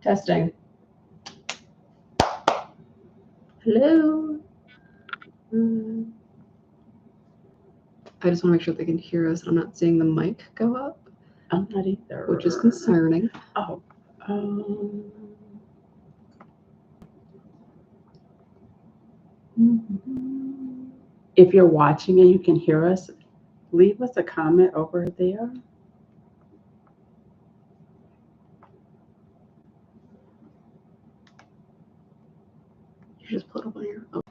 Testing. Hello. I just want to make sure they can hear us. I'm not seeing the mic go up. I'm not either. Which is concerning. Oh. If you're watching and you can hear us, leave us a comment over there. You just pull it up on your. Oh.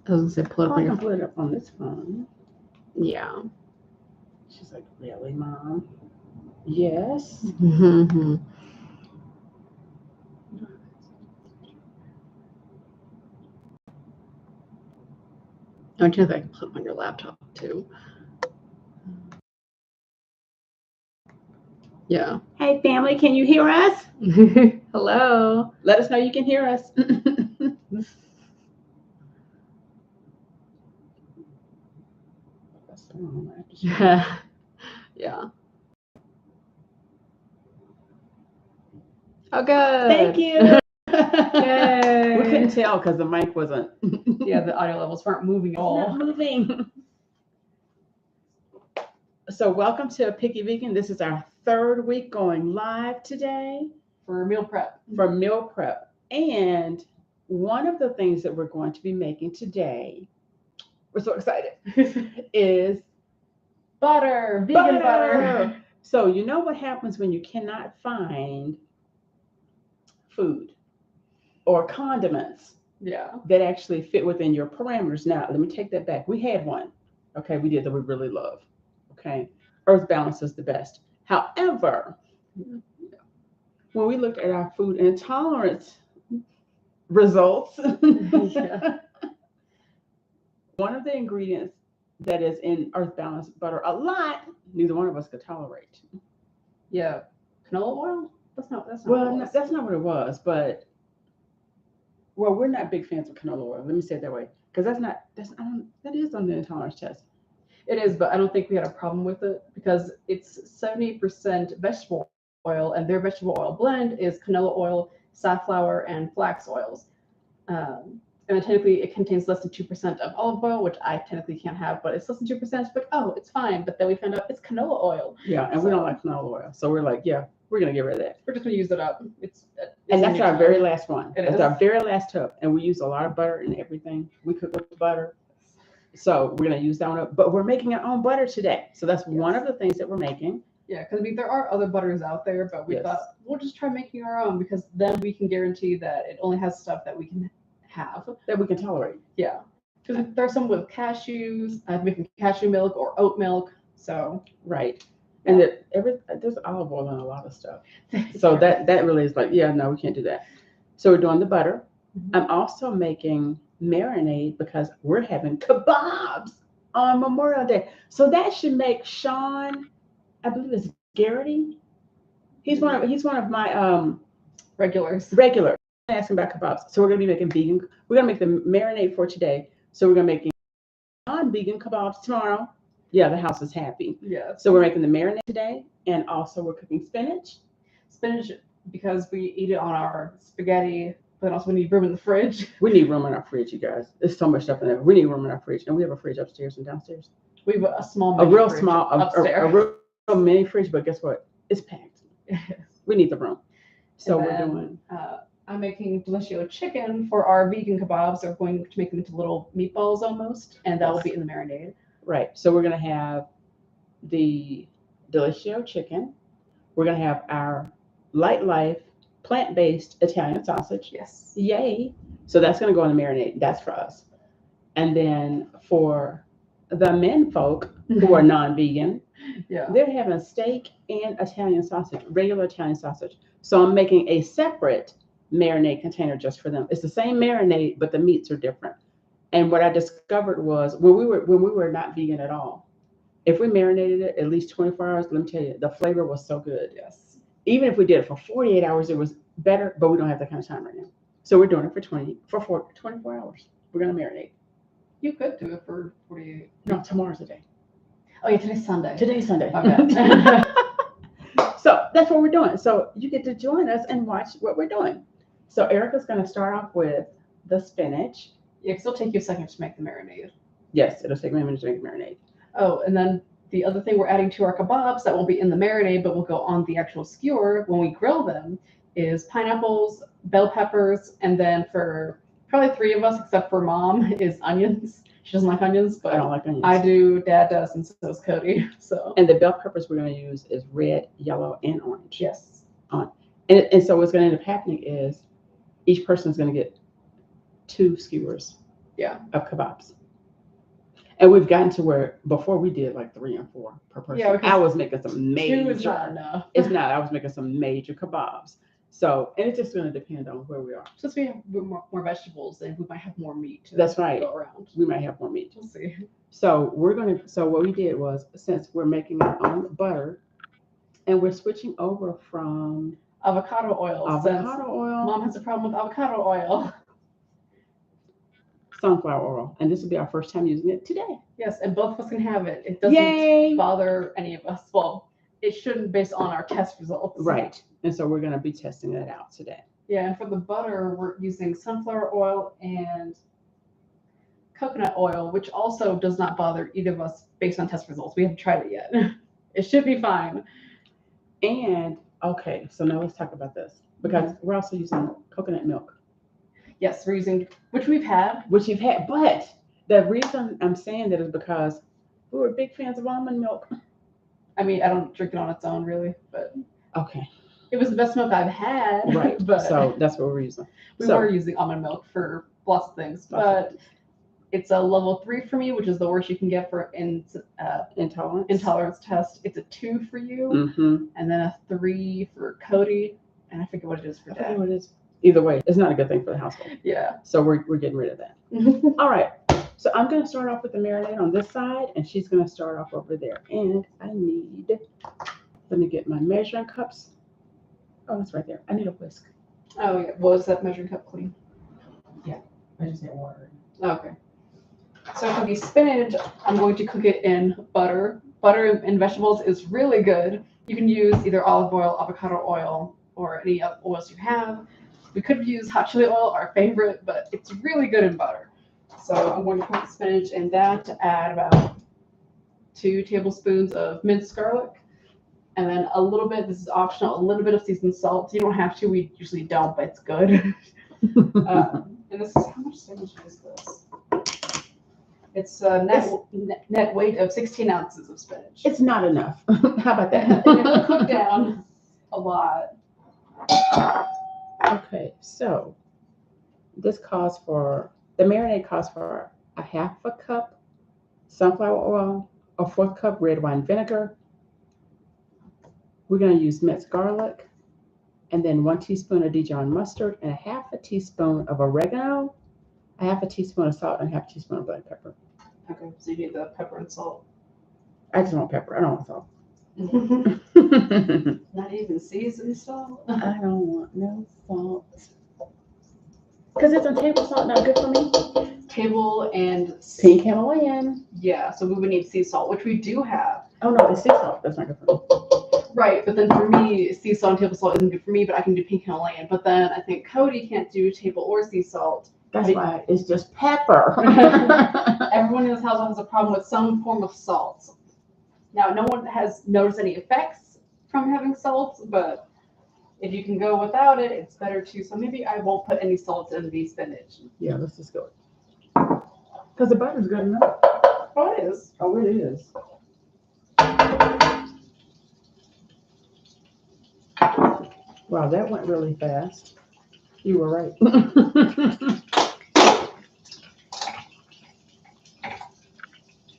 I was gonna say pull it up on I your. can pull it up on this phone. Yeah. She's like, really, Mom? Yes. Mm-hmm. I don't know if I can put it on your laptop too. Yeah. Hey, family, can you hear us? Hello. Let us know you can hear us. Yeah. Yeah. Oh, good. Thank you. Yay. We couldn't tell because the mic wasn't. Yeah, the audio levels weren't moving at all. Not moving. So welcome to Picky Vegan. This is our third week going live today For meal prep. And one of the things that we're going to be making today, we're so excited, is butter, vegan butter. So you know what happens when you cannot find food or condiments that actually fit within your parameters. Now, let me take that back. We had one, okay, we did that we really love, okay? Earth Balance is the best. However, when we looked at our food intolerance results, one of the ingredients that is in Earth Balance butter a lot, neither one of us could tolerate. Yeah, canola oil? That's not that's not what it was, but well, we're not big fans of canola oil. Let me say it that way, because that is on the intolerance test. It is, but I don't think we had a problem with it because it's 70% vegetable oil, and their vegetable oil blend is canola oil, safflower, and flax oils. And technically, it contains less than 2% of olive oil, which I technically can't have, but it's less than 2%. But oh, it's fine. But then we found out it's canola oil. Yeah, and we don't like canola oil, so we're like, yeah, we're gonna get rid of that. We're just gonna use it up. And that's our very last one. That's our very last tub, and we use a lot of butter and everything. We cook with butter, so we're gonna use that one up. But we're making our own butter today, so that's one of the things that we're making. Yeah, because I mean there are other butters out there, but we thought we'll just try making our own because then we can guarantee that it only has stuff that we can have that we can tolerate. Yeah, because there's some with cashews, making cashew milk or oat milk. So right, and there's olive oil in a lot of stuff. So that really is like, yeah, no, we can't do that. So we're doing the butter. Mm-hmm. I'm also making marinade because we're having kebabs on Memorial Day. So that should make Sean, I believe it's Garrity. He's one of my regulars. Asking about kebabs. So we're gonna be making vegan. We're gonna make the marinade for today. So we're gonna make non-vegan kebabs tomorrow. Yeah, the house is happy. Yeah. So we're making the marinade today, and also we're cooking spinach. Spinach because we eat it on our spaghetti, but also we need room in the fridge. We need room in our fridge, you guys. There's so much stuff in there. We need room in our fridge, and we have a fridge upstairs and downstairs. We have a small, a real mini fridge, but guess what? It's packed. We need the room. So we're doing. I'm making Delissio chicken for our vegan kebabs. They're going to make them into little meatballs almost, and that will be in the marinade. Right. So we're going to have the Delissio chicken. We're going to have our Light Life plant-based Italian sausage. Yes. Yay. So that's going to go in the marinade. That's for us. And then for the men folk who are non-vegan, they're having steak and Italian sausage, regular Italian sausage. So I'm making a separate marinade container just for them. It's the same marinade, but the meats are different. And what I discovered was when we were not vegan at all, if we marinated it at least 24 hours, let me tell you, the flavor was so good. Yes. Even if we did it for 48 hours, it was better, but we don't have that kind of time right now. So we're doing it for 24 hours. We're gonna marinate. You could do it for 48. No, tomorrow's the day. Oh yeah, today's Sunday. Today's Sunday. Okay. So that's what we're doing. So you get to join us and watch what we're doing. So Erica's going to start off with the spinach. Yeah, because it'll take you a second to make the marinade. Yes, it'll take me a minute to make the marinade. Oh, and then the other thing we're adding to our kebabs that won't be in the marinade, but will go on the actual skewer when we grill them, is pineapples, bell peppers, and then for probably 3 of us, except for Mom, is onions. She doesn't like onions, but I don't like onions. I do, Dad does, and so does Cody. So. And the bell peppers we're going to use is red, yellow, and orange. Yes. And so what's going to end up happening is each person is going to get 2 skewers. Yeah. Of kebabs. And we've gotten to where before we did like 3 and 4 per person. Yeah, I was making some major. 2 is not enough. It's not. I was making some major kebabs. So, and it's just going to depend on where we are. Since we have more vegetables, then we might have more meat. That's right. Go around. We might have more meat. We'll see. So so what we did was, since we're making our own butter, and we're switching over from avocado oil. Mom has a problem with avocado oil. Sunflower oil, and this will be our first time using it today. Yes, and both of us can have it. It doesn't bother any of us. Well, it shouldn't based on our test results. Right, and so we're going to be testing that out today. Yeah, and for the butter, we're using sunflower oil and coconut oil, which also does not bother either of us based on test results. We haven't tried it yet. It should be fine. And okay, so now let's talk about this, because we're also using coconut milk. Yes, we're using, which you've had, but the reason I'm saying that is because we were big fans of almond milk. I mean, I don't drink it on its own really, but okay, it was the best milk I've had. Right, but so that's what we're using. We were using almond milk for lots of things, but it's a level 3 for me, which is the worst you can get for intolerance test. It's a 2 for you, and then a 3 for Cody, and I forget what it is for Dad. I forget what it is. Either way, it's not a good thing for the household. Yeah. So we're getting rid of that. All right. So I'm going to start off with the marinade on this side, and she's going to start off over there. And let me get my measuring cups. Oh, it's right there. I need a whisk. Oh, yeah. Was that measuring cup clean? Yeah. I just had water. Okay. So for the spinach, I'm going to cook it in butter. Butter in vegetables is really good. You can use either olive oil, avocado oil, or any other oils you have. We could use hot chili oil, our favorite, but it's really good in butter. So I'm going to cook the spinach in that to add about 2 tablespoons of minced garlic. And then a little bit, this is optional, a little bit of seasoned salt. You don't have to, we usually don't, but it's good. And this is, how much spinach is this? It's a net weight of 16 ounces of spinach. It's not enough. How about that? It'll cook down a lot. Okay, so the marinade calls for a 1/2 cup sunflower oil, a 1/4 cup red wine vinegar. We're going to use minced garlic, and then 1 teaspoon of Dijon mustard, and 1/2 teaspoon of oregano, 1/2 teaspoon of salt, and 1/2 teaspoon of black pepper. Okay, so you need the pepper and salt. I just want pepper. I don't want salt. Not even seasoned salt? I don't want no salt. Because isn't table salt not good for me? Table and pink Himalayan. Yeah, so we would need sea salt, which we do have. Oh no, it's sea salt. That's not good for me. Right, but then for me, sea salt and table salt isn't good for me, but I can do pink Himalayan. But then I think Cody can't do table or sea salt. That's why it's just pepper. Everyone in this household has a problem with some form of salt. Now, no one has noticed any effects from having salt, but if you can go without it, it's better too. So maybe I won't put any salt in the spinach. Yeah, let's just go. Because the butter's good enough. Oh, it is. Oh, it is. Wow, that went really fast. You were right.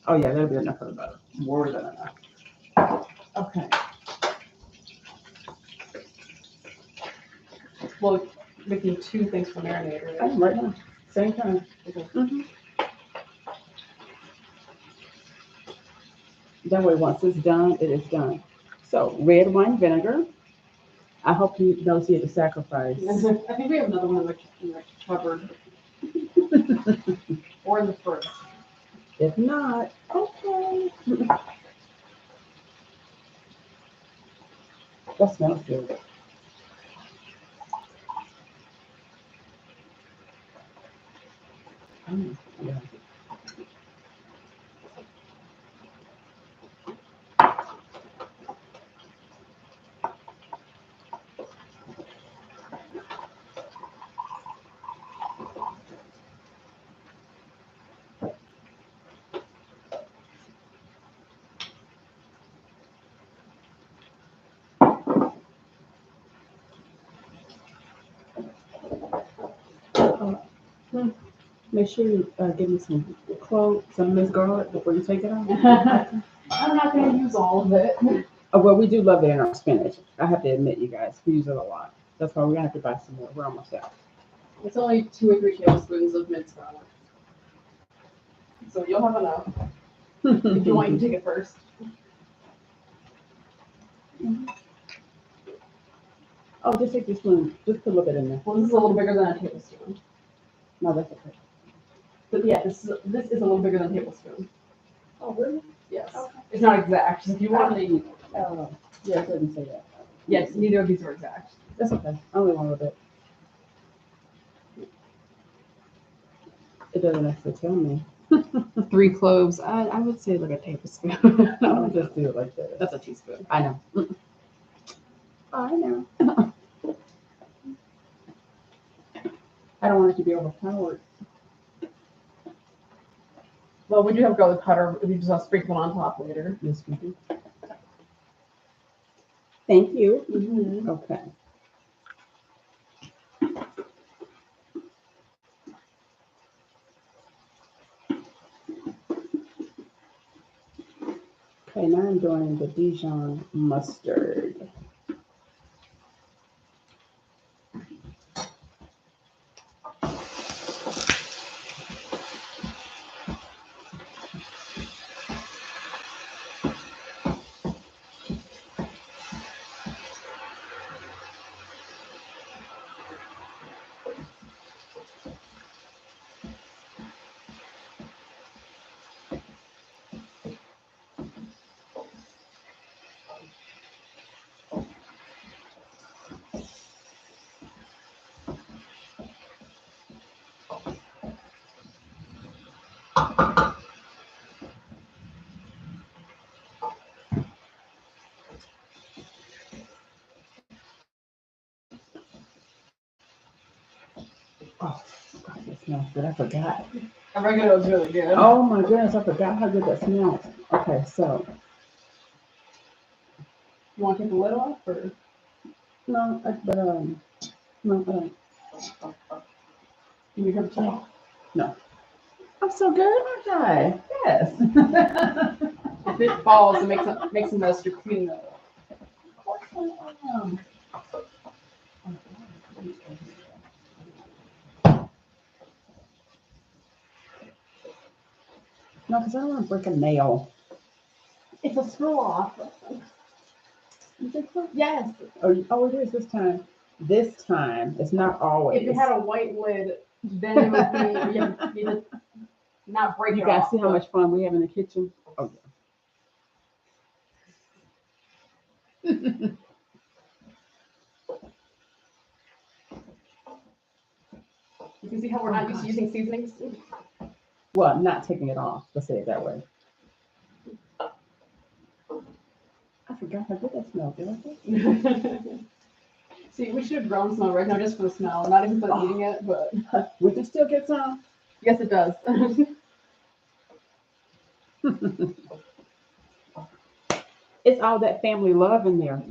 Oh yeah, that'll be enough for the butter. More than enough. Okay. Well, making 2 things for marinade, right? Oh, right now. Same time. Okay. That way, once it's done, it is done. So, red wine vinegar. I hope you don't see it as sacrifice. I think we have another one in the cupboard. Or in the fridge. If not, okay. That smells good. Yeah. Make sure you give me some cloves, some minced garlic before you take it off. I'm not going to use all of it. Oh, well, we do love it in our spinach. I have to admit, you guys, we use it a lot. That's why we're gonna have to buy some more. We're almost out. It's only 2 or 3 tablespoons of minced garlic. So you'll have enough if you want to take it first. Oh, just take this spoon. Just put a little bit in there. Well, this is a little bigger than a tablespoon. No, that's okay. But yeah, this is a little bigger than a tablespoon. Oh, really? Yes. Okay. It's not exact. If you want, Yeah, it doesn't say that. yes, neither of these are exact. That's okay. Only one little bit. It doesn't actually tell me. 3 cloves. I would say like a tablespoon. I'll just do it like that. That's a teaspoon. I know. I know. I don't want it to be overpowered. Well, we do have garlic powder if you just want to sprinkle on top later. Yes, we do. Thank you. Mm-hmm. Okay. Okay, now I'm doing the Dijon mustard. Oh, God, that smells good. I forgot. Oregano is really good. Oh my goodness, I forgot how good that smells. Okay, so You want to take the lid off, or no, no, I don't. you need her to take? No. I'm so good, aren't I? Yes. If it falls, it makes a mess. You're cleaning it up. Of course I am. No, because I don't want to break a nail. It's a screw off. You think so? Yes. Oh, it is this time. This time. It's not always. If it had a white lid, then it would be you just not break You it guys off. see how much fun we have in the kitchen? Oh, yeah. You can see how we're not used to using seasonings. Well, not taking it off. Let's say it that way. I forgot how good that smelled. Did I say? See, we should have grown some oregano just for the smell, not even for eating it, but We can still get some. yes, it does. It's all that family love in there.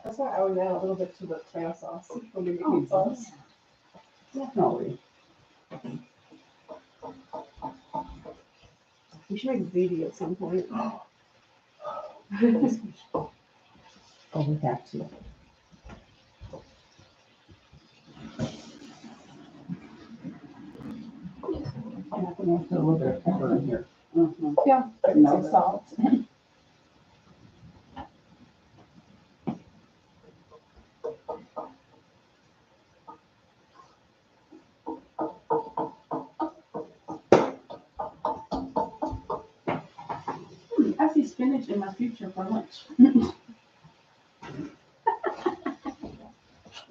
That's why I always add a little bit to the tomato sauce when we make meat sauce. Definitely. We should make ziti at some point. Oh, we have to. And I think I'll put a little bit of pepper in here. Mm-hmm. Yeah, No. some salt. spinach in my future for lunch.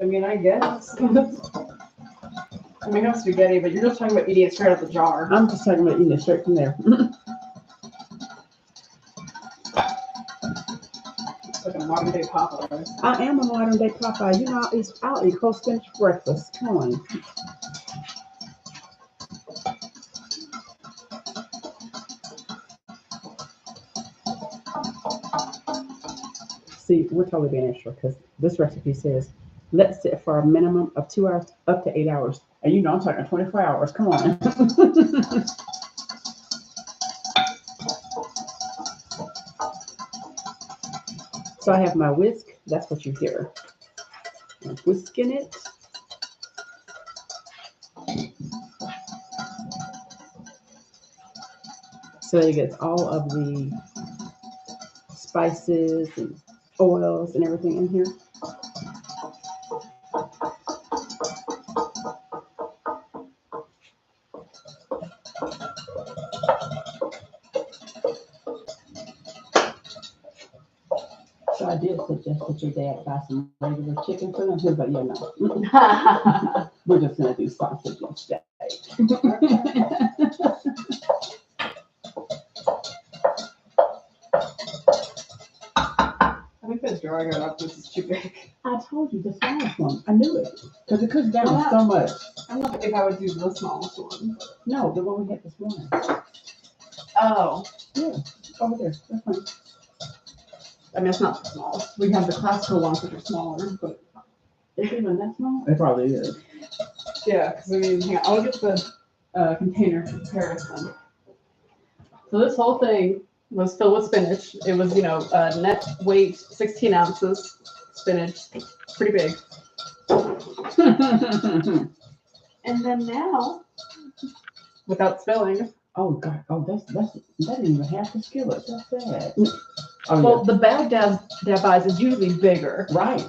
I mean, I guess. I mean, no spaghetti, but you're just talking about eating it straight out the jar. I'm just talking about eating it straight from there. It's like a modern day Popeye. I am a modern day Popeye. You know, I'll eat whole spinach for breakfast. Come on. See, we're totally being extra because this recipe says let sit for a minimum of 2 hours up to 8 hours. And you know, I'm talking 24 hours. Come on. So I have my whisk. That's what you hear. I'm whisking it. So that it gets all of the spices and oils and everything in here. So I did suggest that your dad buy some regular chicken for them. He was like, yeah, no. We're just going to do sausage instead. I think this jar I got up, this is too big. I told you the smallest one. I knew it. Because it cooks down so much. I don't know if I would do the smallest one. No, the one we had this morning. Oh. Yeah, over there. That's fine. I mean, it's not the smallest. We have the classical ones which are smaller, but is it even that small? It probably is. Yeah, because I mean, hang on, I'll get the container comparison. So this whole thing was filled with spinach. It was, you know, net weight 16 ounces spinach, pretty big. And then now, without spilling. Oh God! Oh, that didn't even half the skillet. That's sad. Oh, well, yeah. the Baghdad size is usually bigger. Right.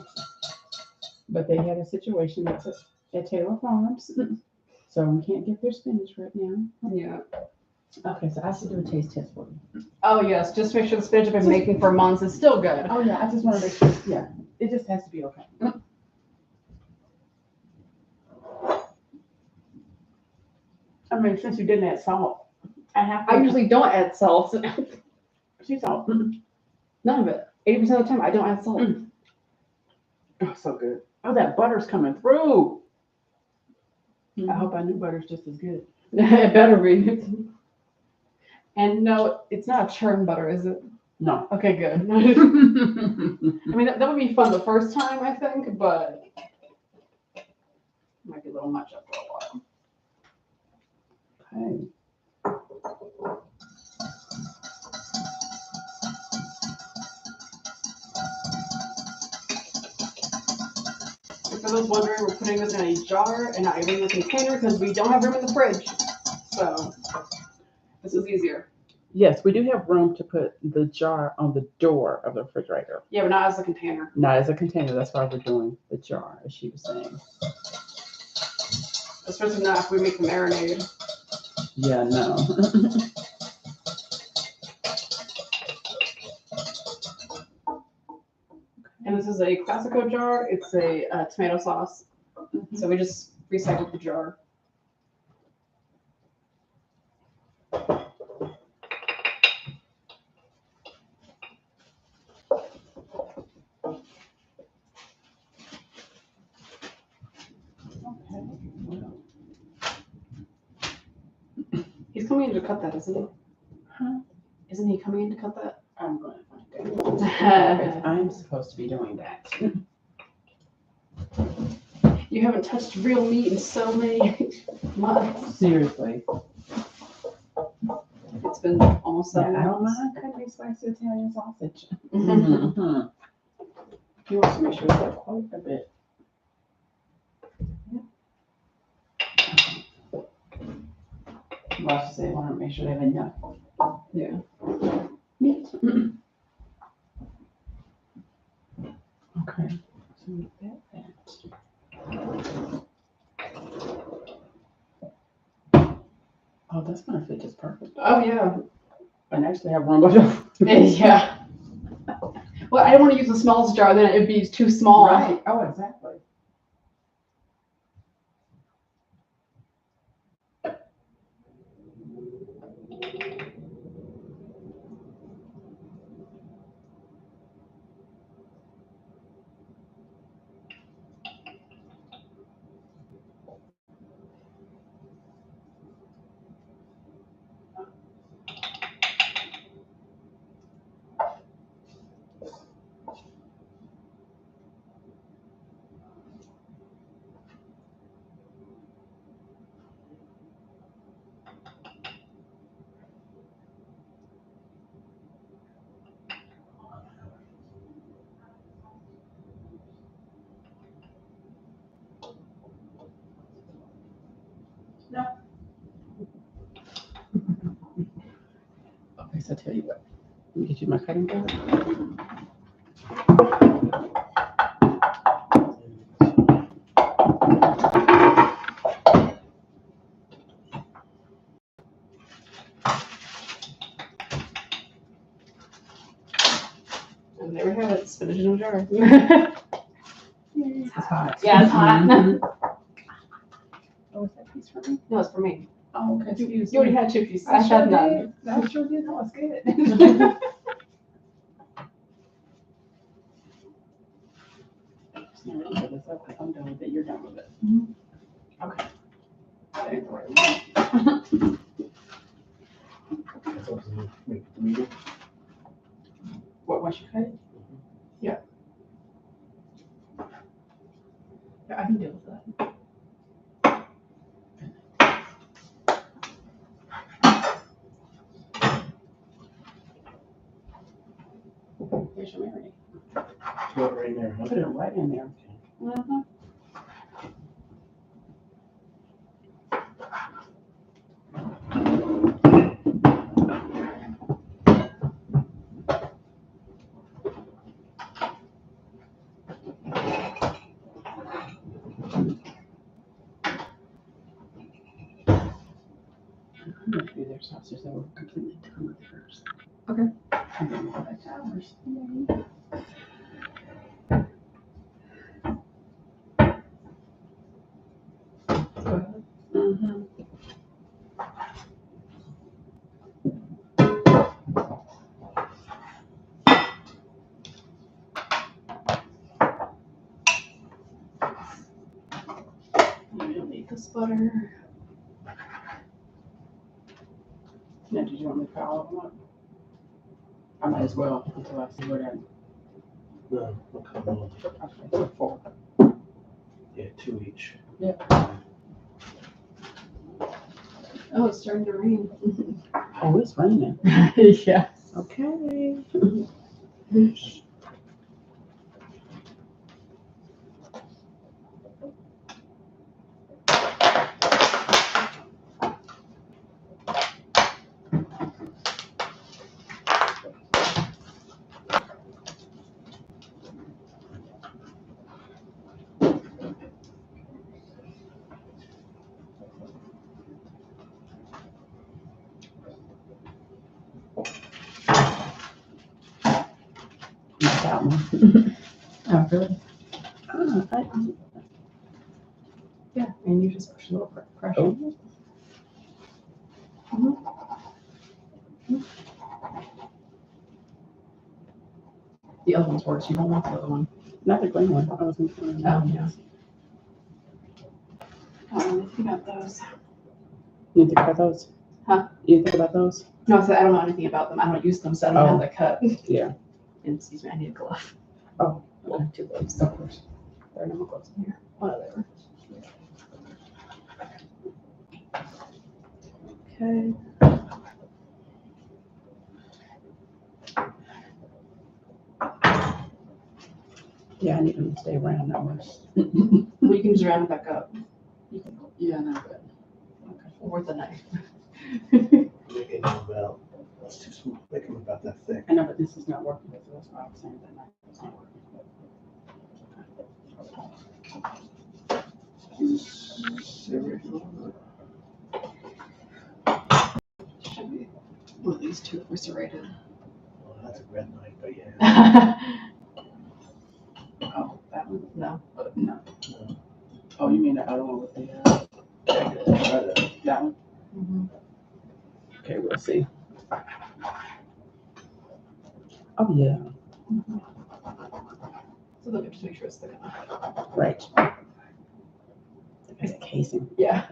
But they had a situation at Taylor Farms, so we can't get their spinach right now. Yeah. Okay, so I should do a taste test for you. Oh yes, just make sure the spinach I've been making for months is still good. Oh yeah, I just want to make sure. Yeah, it just has to be okay. I mean, since you didn't add salt, I usually don't add salt. Sea salt. None of it. 80% of the time, I don't add salt. Oh, so good. Oh, that butter's coming through. I hope I knew butter's just as good. It better be. And no, it's not churn butter, is it? No. Okay, good. I mean, that would be fun the first time, I think, but it might be a little much after a while. Okay. For those wondering, we're putting this in a jar and not even in a container because we don't have room in the fridge. So this is easier. Yes, we do have room to put the jar on the door of the refrigerator. Yeah, but not as a container. Not as a container. That's why we're doing the jar, as she was saying. Especially not if we make the marinade. Yeah, no. And this is a Classico jar. It's a tomato sauce. Mm-hmm. So we just recycled the jar. He's coming in to cut that, isn't he? Huh? Isn't he coming in to cut that? I'm going to find out. I'm supposed to be doing that. You haven't touched real meat in so many months. Seriously. It's been almost 7 I don't months. mind cutting a spicy Italian sausage. Mm-hmm. He wants to make sure it's got quite a bit. Well, I should say, I want to make sure they have enough. Yeah. Meat. Okay. So that. Oh, that's gonna fit just perfect. Oh yeah. And actually have room enough. Yeah. Well, I don't want to use the smallest jar, then it'd be too small. Right. Oh, exactly. No. Okay, so I tell you what. Let me get you my cutting board. And there we have it, spinach in a jar. It's hot. Yeah, it's hot. Oh, is that piece for me? No, it's for me. Oh, okay. You already had 2 pieces. I I sure had none. did. I sure did. That was good. Just gonna really this up because I'm done with it. You're done with it. Okay. That ain't the right one. That's what you make the meeting. What, once you cut it? Yeah, I can deal with that. Here's your marinade. Throw it right in there, huh? Put it right in there. Mm-hmm. I'm going to do their sausage that were completely done with first. Okay. And then we'll go back to ours. Yay. Go ahead. Mm-hmm. You'll need this butter. Now, did you want me to cut all of them up? I might as well until I see what I. No, I'll cut them off. Okay, so 4. Yeah, 2 each. Yeah. Oh, it's starting to rain. Oh, it's raining. Yeah. Okay. Not that one. Oh, really? Yeah, and you just push a little pressure. Oh. The other one's worse. You don't want the other one. Not the green one. I was thinking. Oh, yeah. Think about those. You think about those? Huh? You think about those? No, I said I don't know anything about them. I don't use them, so I don't Oh. have the cut. Yeah. And excuse me, I need a glove. Oh, Well, 2 gloves. of course. There are no more gloves in here. Whatever. Okay. Yeah, I need them to stay around that much. Well, you can just round it back up. Yeah, no, but. Or with a knife. Make them about, that's too small, make them about that thick. I know, but this is not working, so that's why I'm saying that it's not working. Is this the original one? Should be. Well, these two were serrated. Well, that's a red light, but yeah. Oh, that one? No. No. No. Oh, you mean the other one with the, that one? Mm-hmm. Okay, we'll see. Oh, yeah. So let me just make sure it's thick enough. Right. It's a casing. Yeah.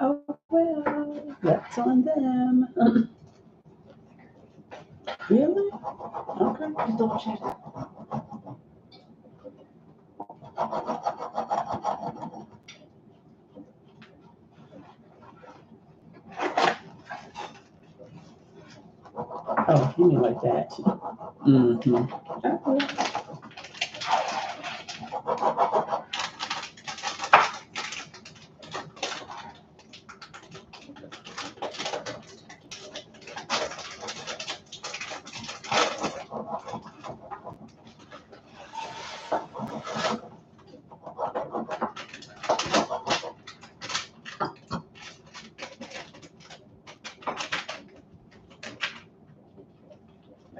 Oh, well, that's on them. Really? Okay. Just double check that. Oh, you mean like that? Mm-hmm. Okay.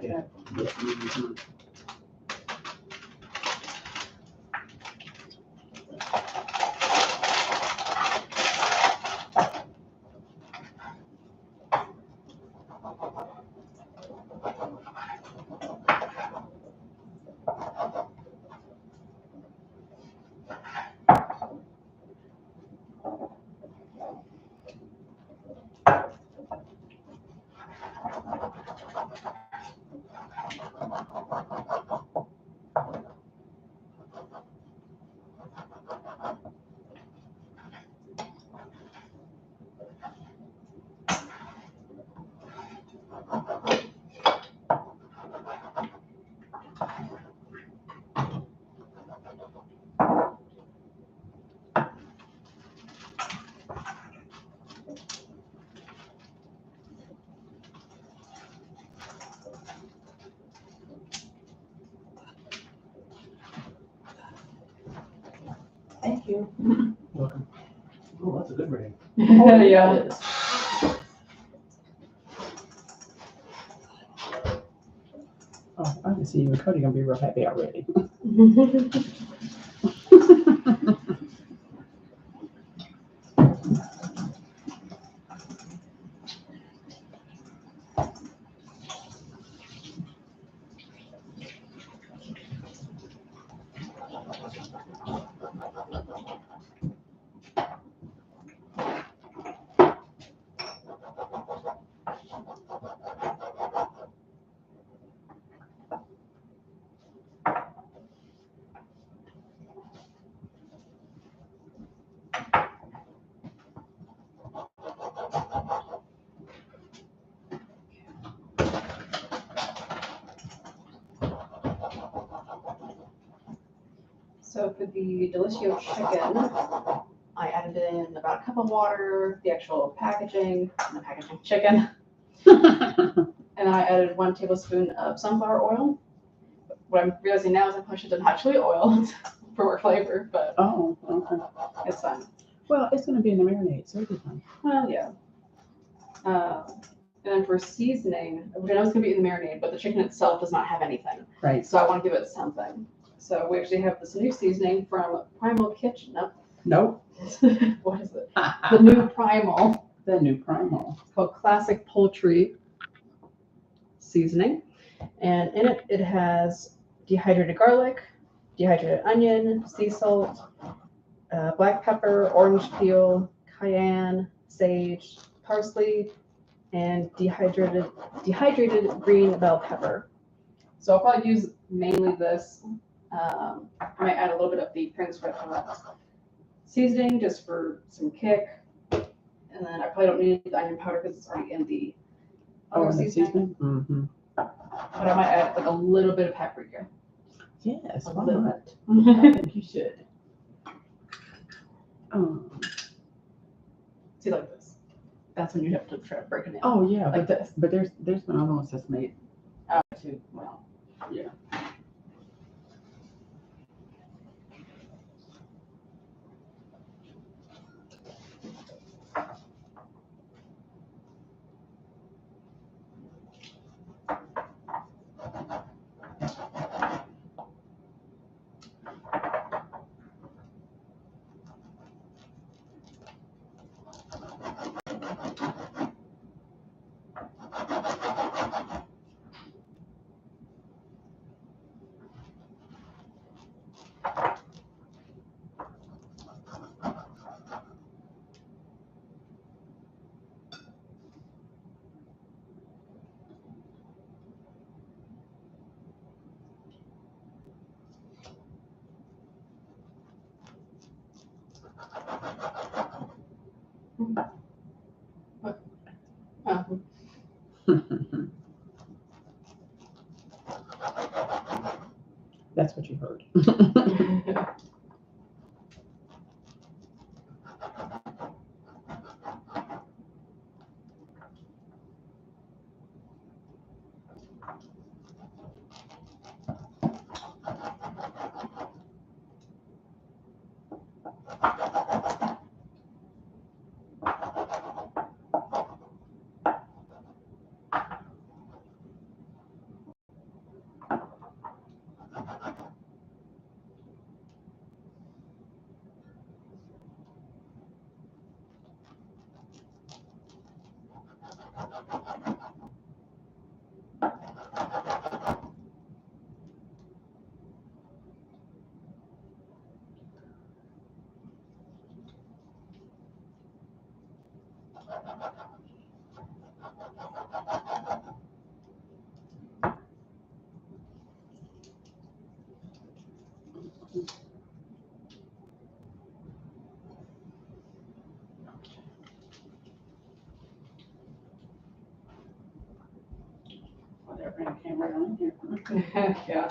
Yeah. Mhm. Thank you. Welcome. Oh, that's a good rating. Yeah. It is. Oh, I can see you and Cody gonna be real happy already. So for the Delicioso chicken, I added in about a cup of water, the actual packaging, and the packaging chicken, and then I added 1 tablespoon of sunflower oil. What I'm realizing now is I probably should have done actually oil for more flavor, but Oh, okay. it's fine. Well, it's gonna be in the marinade, so it'll be fine. Well, yeah. And then for seasoning, which I know it's gonna be in the marinade, but the chicken itself does not have anything. Right. So I want to give it something. So we actually have this new seasoning from Primal Kitchen. Nope. What is it? The new Primal. The new Primal. It's called Classic Poultry Seasoning. And in it, it has dehydrated garlic, dehydrated onion, sea salt, black pepper, orange peel, cayenne, sage, parsley, and dehydrated green bell pepper. So I'll probably use mainly this. I might add a little bit of the Frank's Red Hot seasoning just for some kick. And then I probably don't need the onion powder because it's already in the other Oh, the seasoning. seasoning? Mm-hmm. But I might add like a little bit of paprika. Yes, A why little not? bit. I think you should. See, like this. That's when you have to try to break it down. Oh yeah, Like this. but there's been other ones that's made too. Well, yeah. That's what you heard. Whatever, I came right on here. Yeah.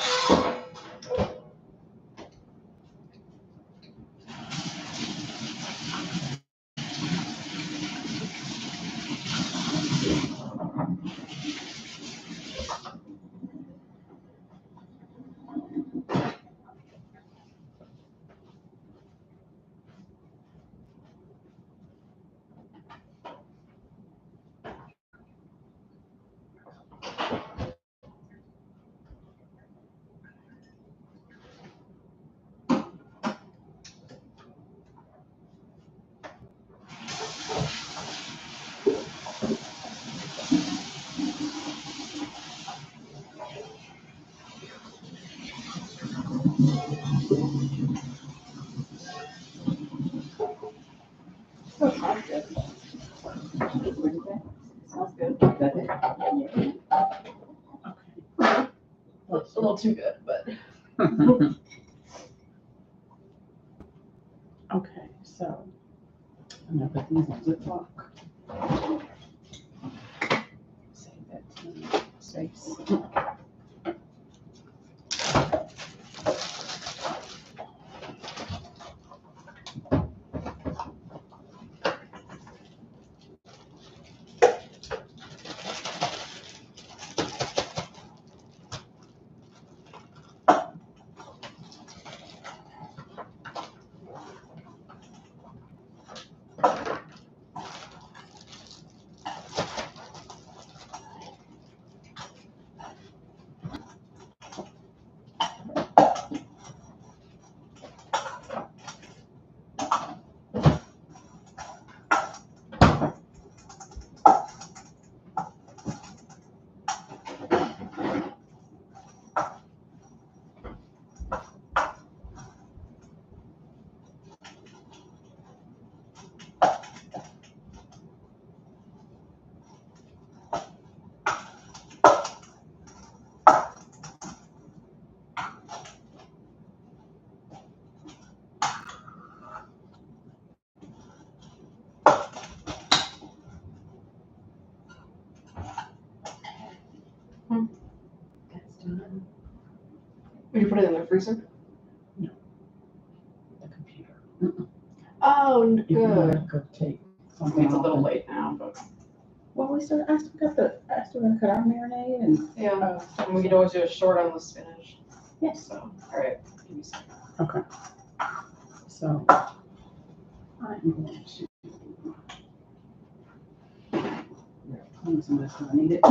Sounds good. Sounds good. A little too good, but. Okay, so I'm gonna put these in Ziploc. Save that space. Would you put it in the freezer? No. The computer. Oh, If you good. wanna go take I something mean, it's a off little and- late now, but. Well, I still got I still gotta cut our marinade and. Yeah, and we could always do a short on the spinach. Yes. So, all right. Give me a second. Okay. So I'm going to. Clean some of this, I need it.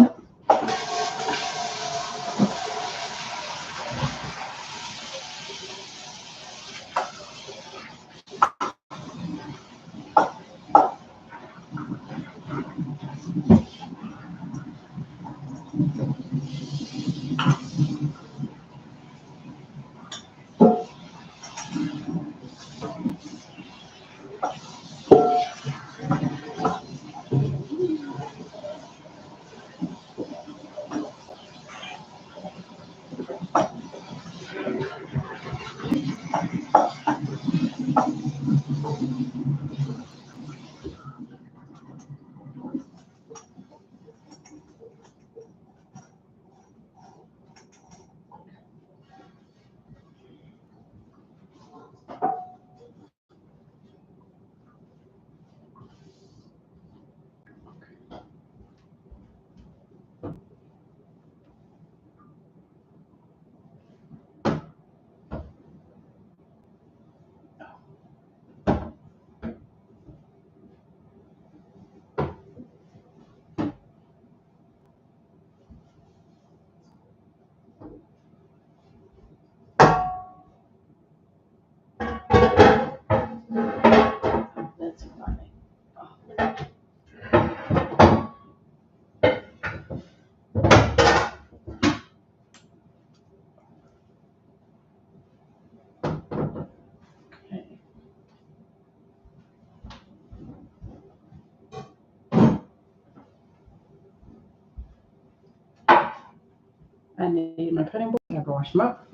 I need my cutting board. I have to wash them up.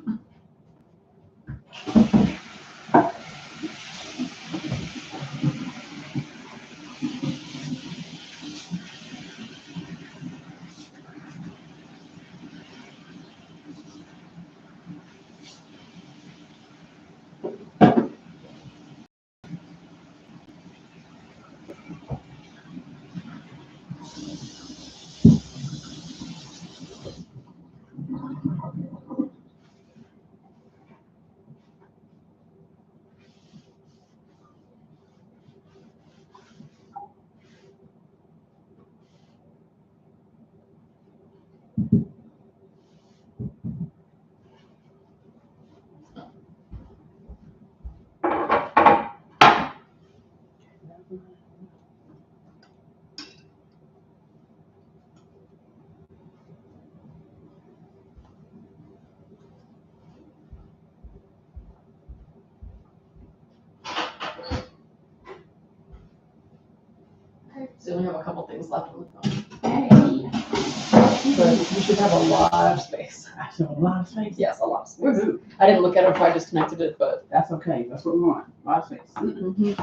So we have a couple things left on the phone. Hey. But you should have a lot of space. I have a lot of space. Yes, a lot of space. Woohoo. I didn't look at it before I just connected it, but. That's okay. That's what we want. A lot of space.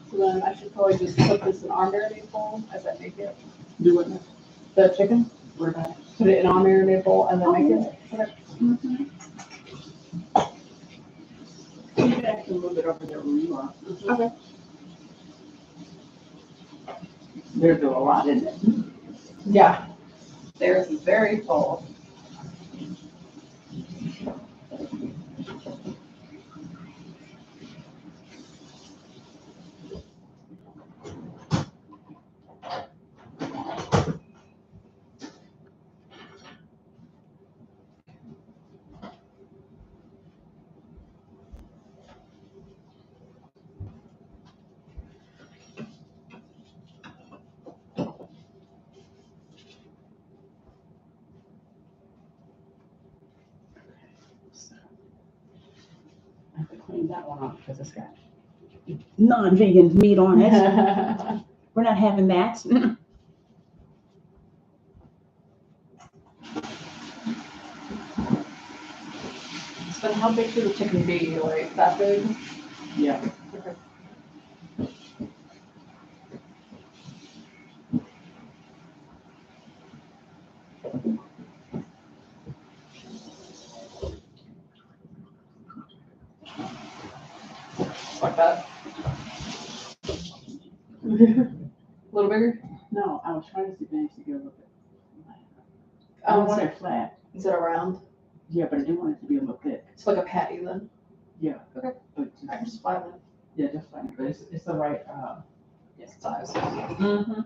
So then I should probably just put this in our marinade bowl as I make it. Do it. The chicken, We're done. put it in our marinade bowl and then make it. Okay. You can actually move it over there where you are. Okay. There's a lot in it. Yeah. Theirs is very full. I have to clean that one off because it's got non-vegan meat on it. We're not having that. So then how big should the chicken be? Like that big? Yeah. Okay. Like that. A little bigger? No, I was trying to see if I could get a little bit. I I don't want want it flat. Is it around? Yeah, but I do want it to be a little thick. It's like a patty then. Yeah. Okay. But I can just flatten it. yeah, just fine. But it's the right. Yes, size. Mm-hmm.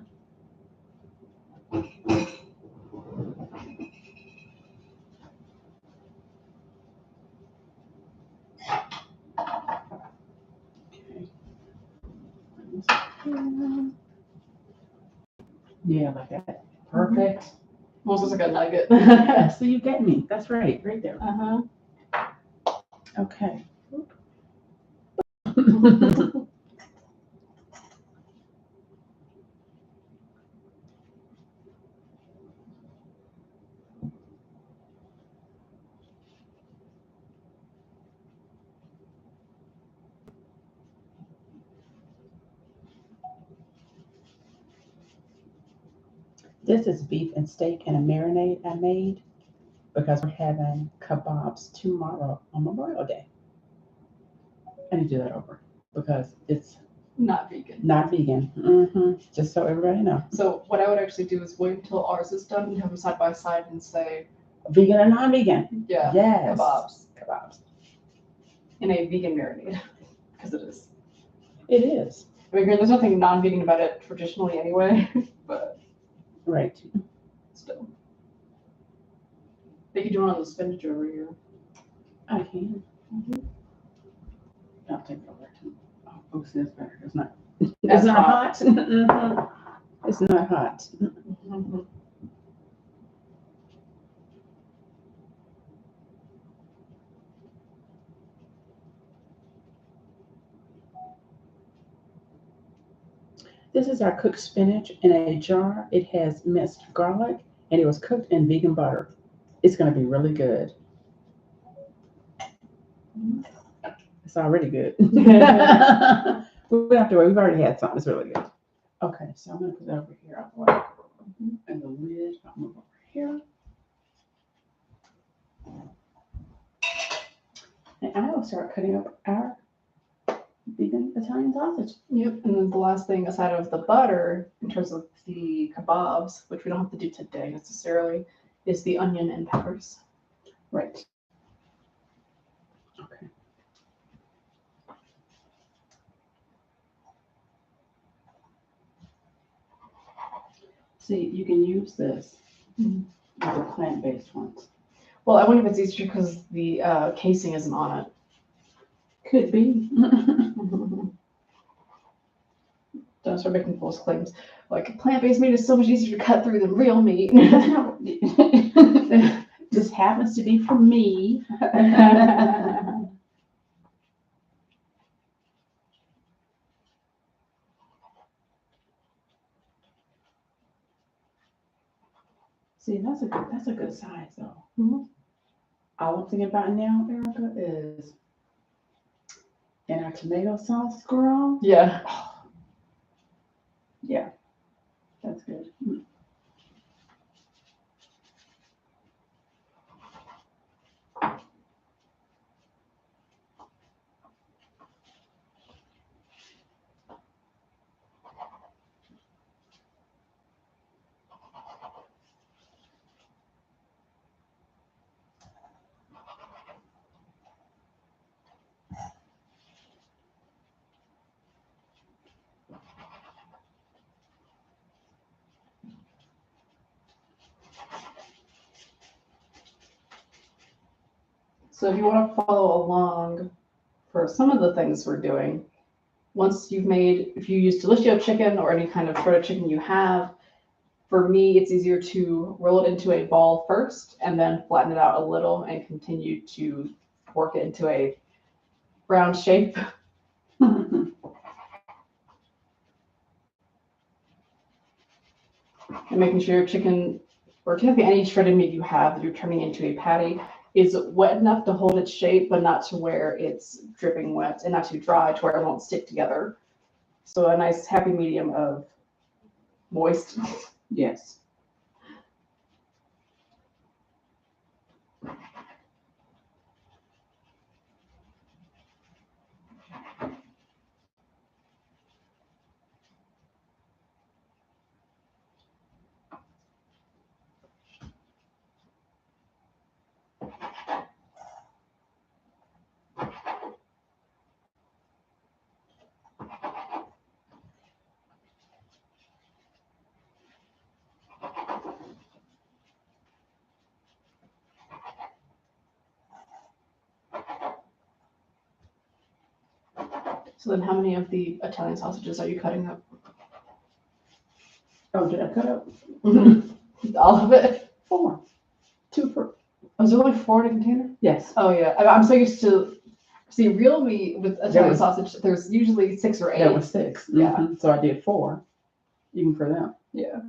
Yeah, like that. Perfect. Almost like a nugget. Yeah, so you get me. That's right, right there. Uh-huh. Okay. This is beef and steak and a marinade I made because we're having kebabs tomorrow on Memorial Day. I need to do that over because it's Not vegan. not vegan. Just so everybody knows. So what I would actually do is wait until ours is done and have them side by side and say, Vegan or non-vegan? yeah, Yes. kebabs in a vegan marinade, because it is. It is. I mean, there's nothing non-vegan about it traditionally anyway, but Right. still. They could do one on the spinach over here. I can. I'll take it over to. Oh, see, that's better. It's not. It's not hot. It's not hot. This is our cooked spinach in a jar. It has minced garlic and it was cooked in vegan butter. It's going to be really good. It's already good. We don't have to worry. We've already had something. It's really good. Okay, so I'm going to put that over here. And the lid, I'll move over here. And I will start cutting up our vegan Italian sausage. Yep, and then the last thing aside of the butter, in terms of the kebabs, which we don't have to do today necessarily, is the onion and peppers. Right. Okay. See, you can use this with the plant-based ones. Well, I wonder if it's easier because the casing isn't on it. Could be. Don't start making false claims. Like, plant-based meat is so much easier to cut through than real meat. This happens to be for me. See, that's a good size though. Mm-hmm. All I'm thinking about now, Erica, is in our tomato sauce, girl. Yeah. Yeah, that's good. So if you want to follow along for some of the things we're doing, once you've made, if you use Delicious chicken or any kind of shredded chicken you have, for me, it's easier to roll it into a ball first and then flatten it out a little and continue to work it into a round shape. And making sure your chicken, or technically any shredded meat you have that you're turning into a patty, is wet enough to hold its shape, but not to where it's dripping wet, and not too dry to where it won't stick together. So a nice happy medium of moist. Yes. So then how many of the Italian sausages are you cutting up? Oh, did I cut up? All of it? 4. 2 for. Oh, is there only 4 in a container? Yes. Oh yeah, I'm so used to, see, real meat with Italian sausage, there's usually 6 or 8. That was 6. Yeah. So I did 4, even for them. Yeah.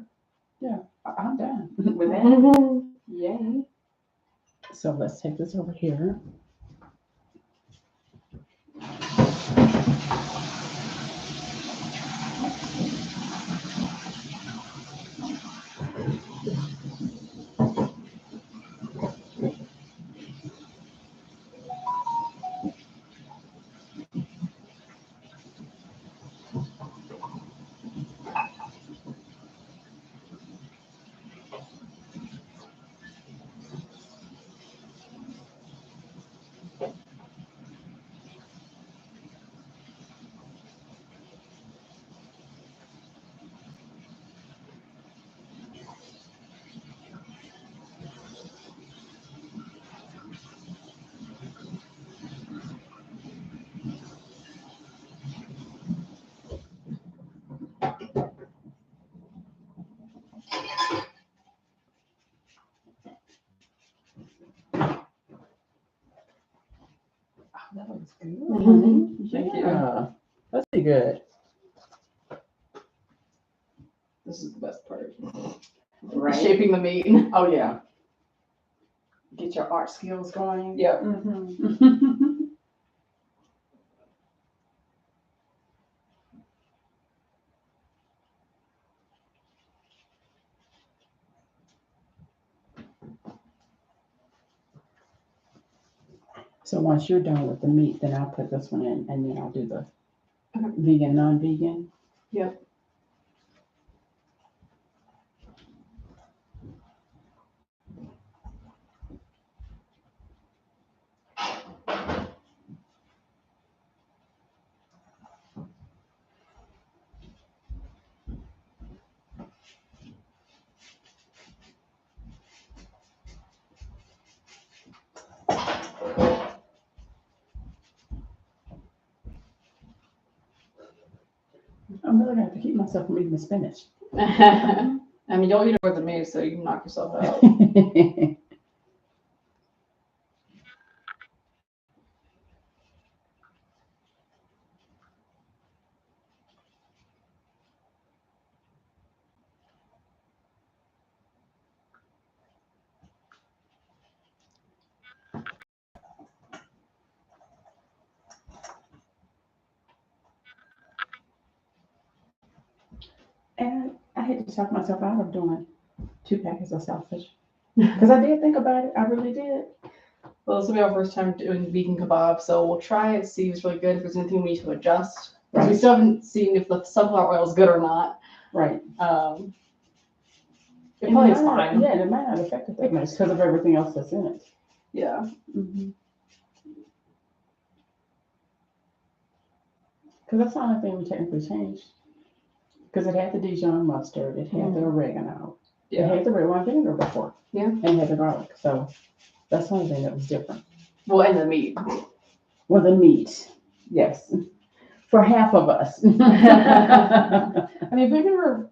Yeah, I'm done with that. Yay. So let's take this over here. good. Mhm. Thank you. Yeah. That's pretty good. This is the best part. Right. Shaping the meat. Oh, yeah. Get your art skills going. Yep. Mm-hmm. So once you're done with the meat, then I'll put this one in, and then I'll do the Okay. vegan, non-vegan. Yep. I'm really gonna have to keep myself from eating the spinach. I mean, you'll eat it with the meat, so you can knock yourself out. And I had to talk myself out of doing 2 packets of sausage. Because I did think about it. I really did. Well, this will be our first time doing vegan kebab, so we'll try it, see if it's really good, if there's anything we need to adjust. Because we Right. still haven't seen if the sunflower oil is good or not. Right. It probably is might not- fine. Yeah, and it might not affect it that much because of everything else that's in it. Yeah. Because that's the only thing we technically changed. Because it had the Dijon mustard, it had the oregano, it Yeah. had the red wine vinegar before. Yeah. And it had the garlic. So that's the only thing that was different. Well, and the meat. Well, the meat, yes. For half of us. I mean, we've never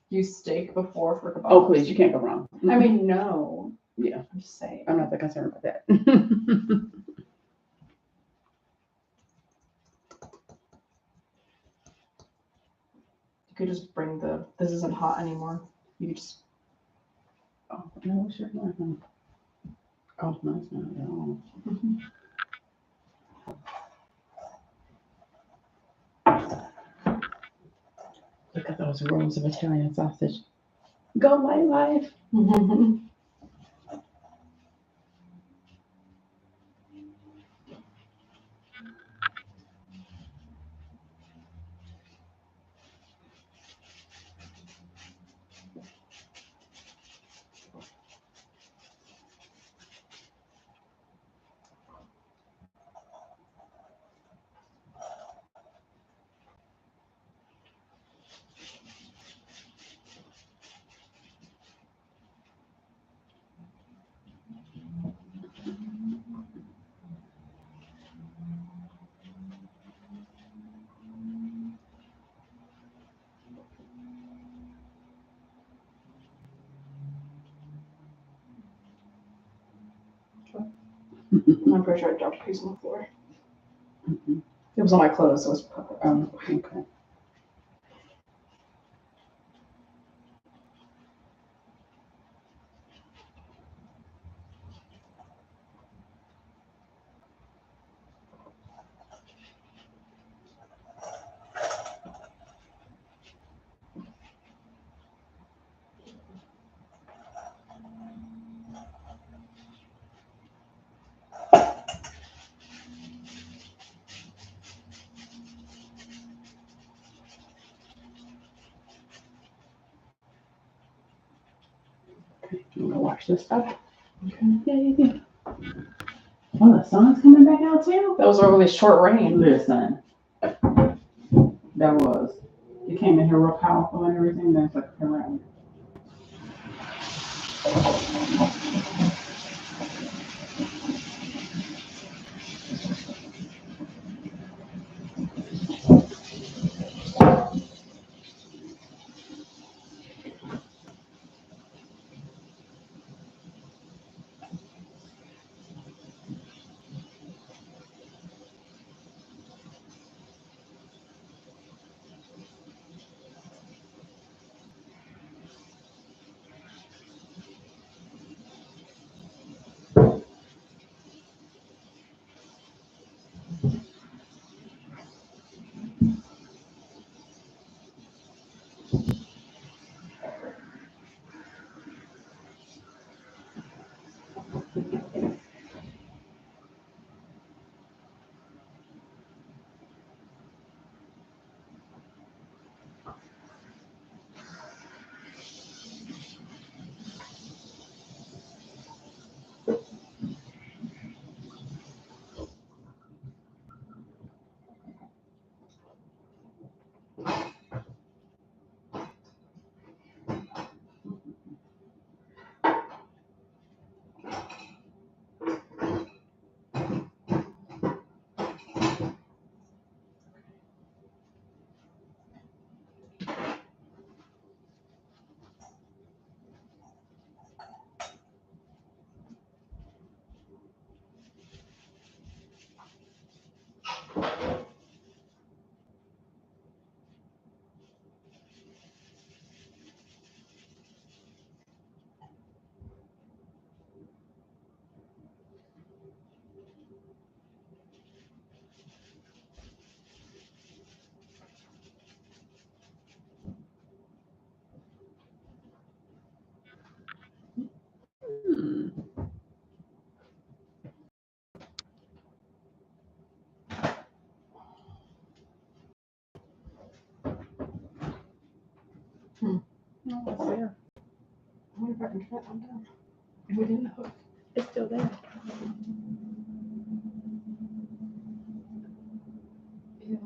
used steak before for kebab. Oh, please, you can't go wrong. I mean, no. Yeah. I'm just saying. I'm not that concerned about that. You could just bring this isn't hot anymore. You could just, Oh, no, sure. No. Oh, no, it's not at all. Look at those rows of Italian sausage. Go my life. I'm pretty sure I dropped a piece on the floor. It was on my clothes, so it's perfect. Okay. I'm gonna watch this stuff. Okay. Oh, the sun's coming back out too. That was a really short rain. Listen, that was. It came in here real powerful and everything. That's like around. No, it's there. I wonder if I can turn that one down. If we didn't hook. It's still there. Yeah.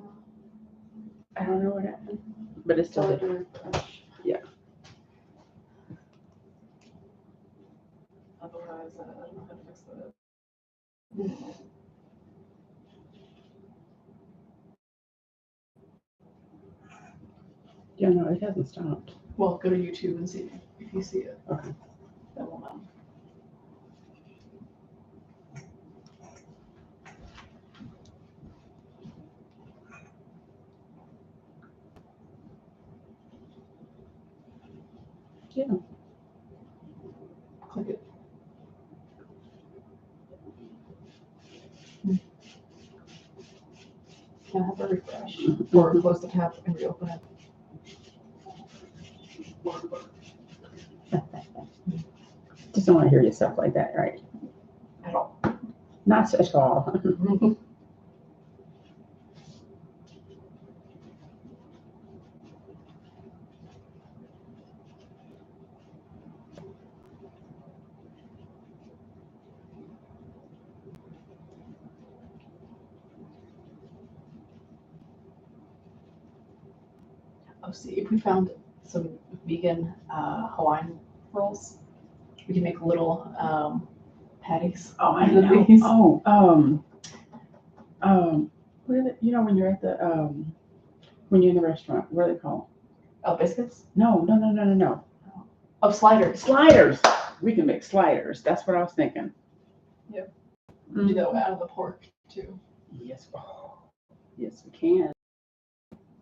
I don't know what happened, but it's still Tell it there. to refresh. Yeah. Otherwise, I don't know how to fix that. Yeah, no, it hasn't stopped. Well, go to YouTube and see if you see it. Okay. Then we'll know. Yeah. Click it. Can I have a refresh? Or close the tab and reopen it? Just don't want to hear yourself like that, right? At all. Not at all. Oh, see, if we found some vegan Hawaiian rolls, we can make little patties. Oh, I out of know. these. What is it? You know, when you're at the, when you're in the restaurant, what are they called? Oh, biscuits? No. Oh, sliders. Sliders. We can make sliders. That's what I was thinking. Yep. Mm. Do that out of the pork too. Yes. Oh, yes, we can.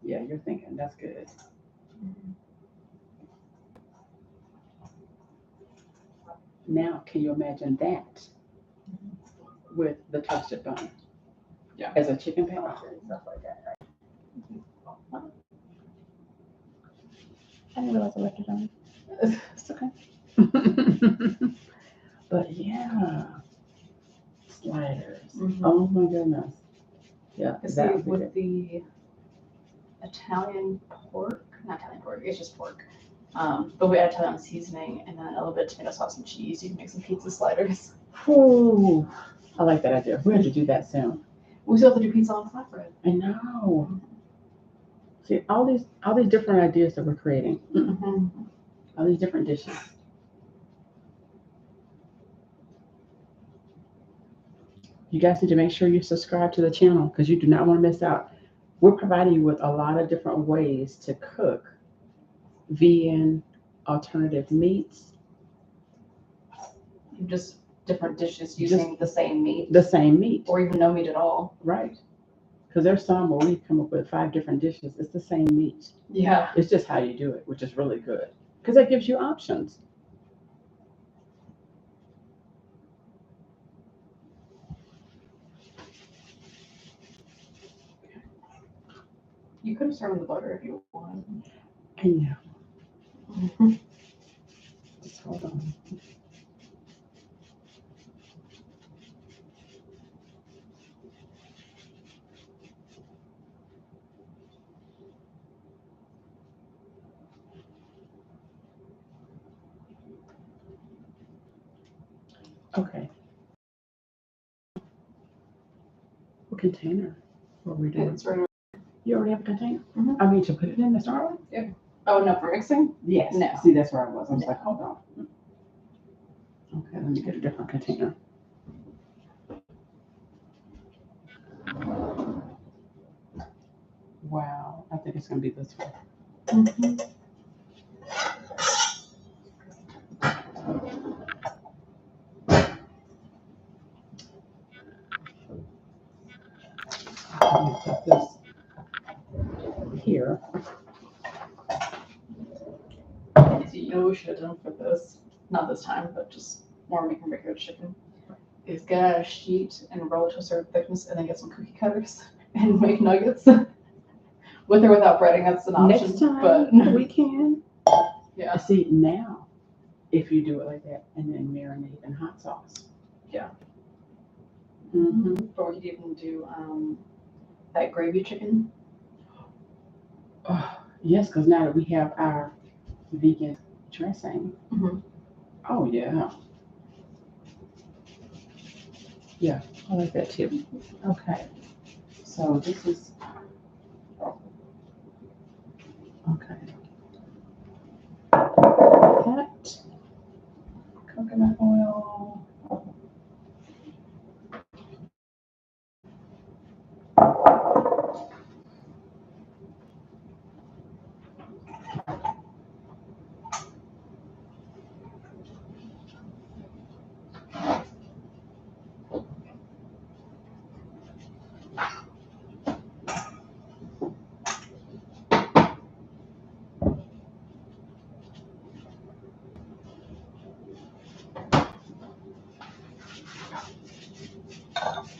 Yeah, you're thinking. That's good. Now, can you imagine that with the toasted bun? Yeah. As a chicken patty and stuff like that. I didn't realize I left it on. It's okay. But yeah, sliders. Mhm. Oh my goodness. Yeah, See, that would be with good. the Italian pork, not Italian pork, it's just pork. But we add Italian seasoning and then a little bit of tomato sauce and cheese. You can make some pizza sliders. Ooh, I like that idea. We have to do that soon. We still have to do pizza on flatbread. I know. See, all these different ideas that we're creating, all these different dishes. You guys need to make sure you subscribe to the channel because you do not want to miss out. We're providing you with a lot of different ways to cook vegan alternative meats. Just different dishes using the same meat. The same meat. Or even no meat at all. Right. Because there's some where we come up with 5 different dishes. It's the same meat. Yeah. It's just how you do it, which is really good. Because that gives you options. You could have started with the butter if you wanted. I know. Just hold on. Okay. What container are we doing? It's right. You already have a container? Mhm. I mean, to put it in to start with? Oh, no, for mixing? Yes. No. See, that's where I was. I was like, hold on. Okay, let me get a different container. Wow, I think it's going to be this way. Let me put this here. So you know what we should have done for this? Not this time, but just more making regular chicken. Is get out a sheet and roll it to a certain thickness and then get some cookie cutters and make nuggets. With or without breading, that's an option. Next time but we can. Yeah. See, now, if you do it like that and then marinate in hot sauce. Yeah. Mm-hmm. Or we could even do that gravy chicken. Oh, yes, because now that we have our vegan dressing. Mhm. Oh yeah. Yeah, I like that too. Okay. So this is okay. That coconut oil.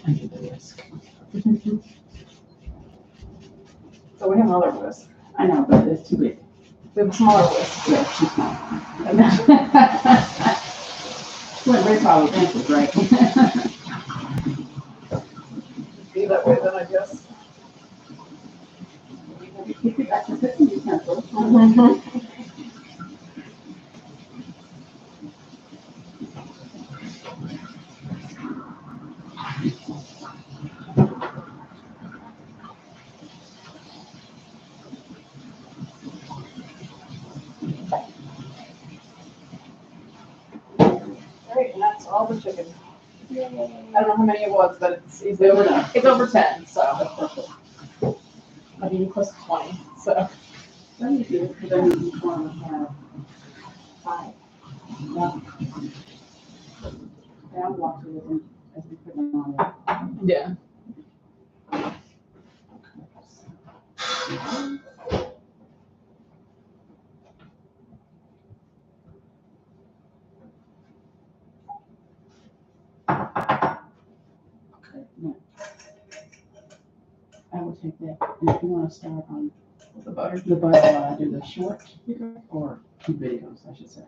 I need the whisk. So we have another whisk. I know, but it's too big. We have a smaller whisk. Yeah, too small. Went right by with pencils, right? Be that way then, I guess. Keep it back to cooking utensils. Great, and that's all the chicken. I don't know how many it was, but it's easily over. Over. It's over 10, so. I've been close to 20, so. Let me do it, because I need each one to have 5. Yeah. And I'll watch it with them as we put them on there. Yeah. Okay, now, I will take that, and if you want to start on The butter. the butter while I do the short, or 2 videos, I should say.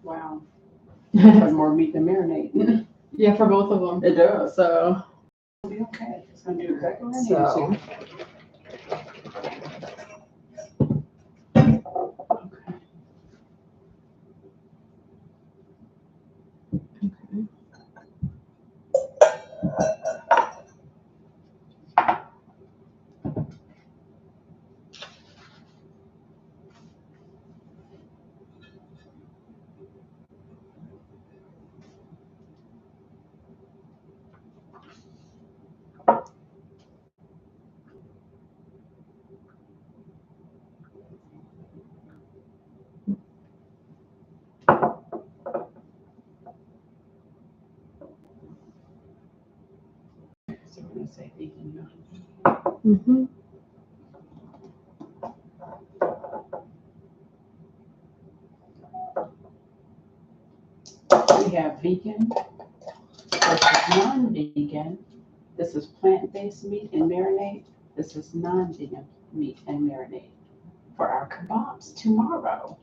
Wow. Has more meat than marinade. Yeah, for both of them. It does. So, It'll be okay. It's gonna do exactly what I need So. it to. Okay. So we're gonna say vegan. mm-hmm. We have vegan versus non-vegan. This is plant-based meat and marinade. This is non-vegan meat and marinade for our kebabs tomorrow.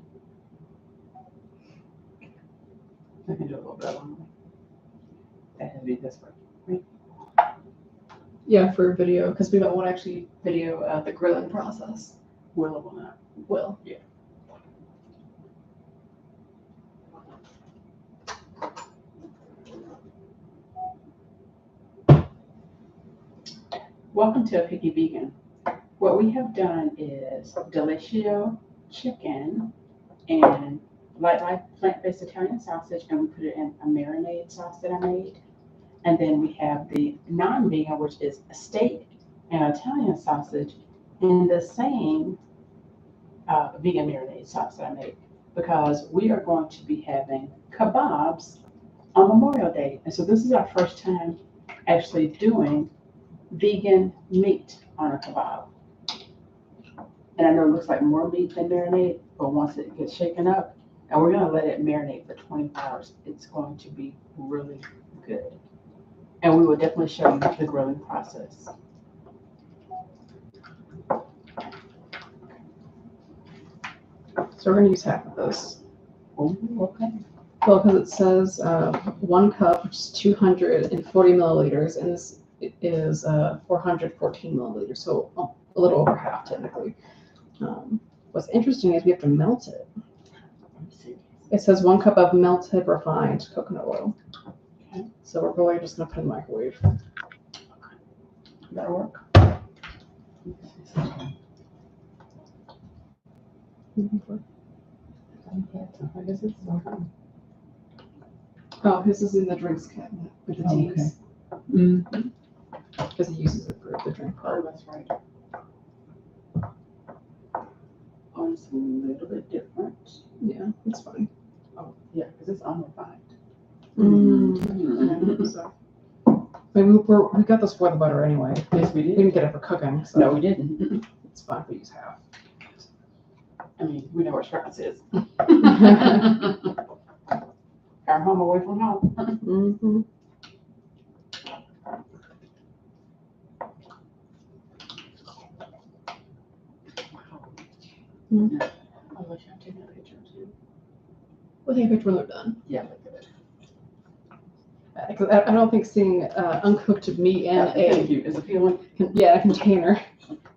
I can do a little bit longer. That has to be this way. Yeah, for video, because we don't want to actually video the grilling process. Will or will not? Will. Yeah. Welcome to A Picky Vegan. What we have done is Delicioso chicken and light plant-based Italian sausage, and we put it in a marinade sauce that I made. And then we have the non-vegan, which is a steak and Italian sausage in the same vegan marinade sauce that I made, because we are going to be having kebabs on Memorial Day. And so this is our first time actually doing vegan meat on a kebab. And I know it looks like more meat than marinade, but once it gets shaken up, and we're gonna let it marinate for 24 hours, it's going to be really good. And we will definitely show you the grilling process. So we're gonna use half of this. Oh, okay. Well, because it says 1 cup, which is 240 milliliters, and this is 414 milliliters, so a little over half technically. What's interesting is we have to melt it. It says 1 cup of melted refined coconut oil. Okay. So we're really just gonna put it in the microwave. That'll work. Oh, his is in the drinks cabinet with the Oh, teas. Mm-hmm. Because he uses it for the drink Oh, part. that's right. Oh, it's a little bit different. Yeah, it's fine. Oh, yeah, because it's unrefined. Mm. Yeah, so. But we got this for the butter anyway. Yes, we We did. didn't get it for cooking, so No, we didn't. it's fine if we use half. I mean, we know where France is. Our home away from home. Mm-hmm. I wish I'd taken a picture too. We'll take a picture when they're done. Yeah, look at it. 'Cause I don't think seeing uncooked meat in That's kind of a cute. It's appealing. a container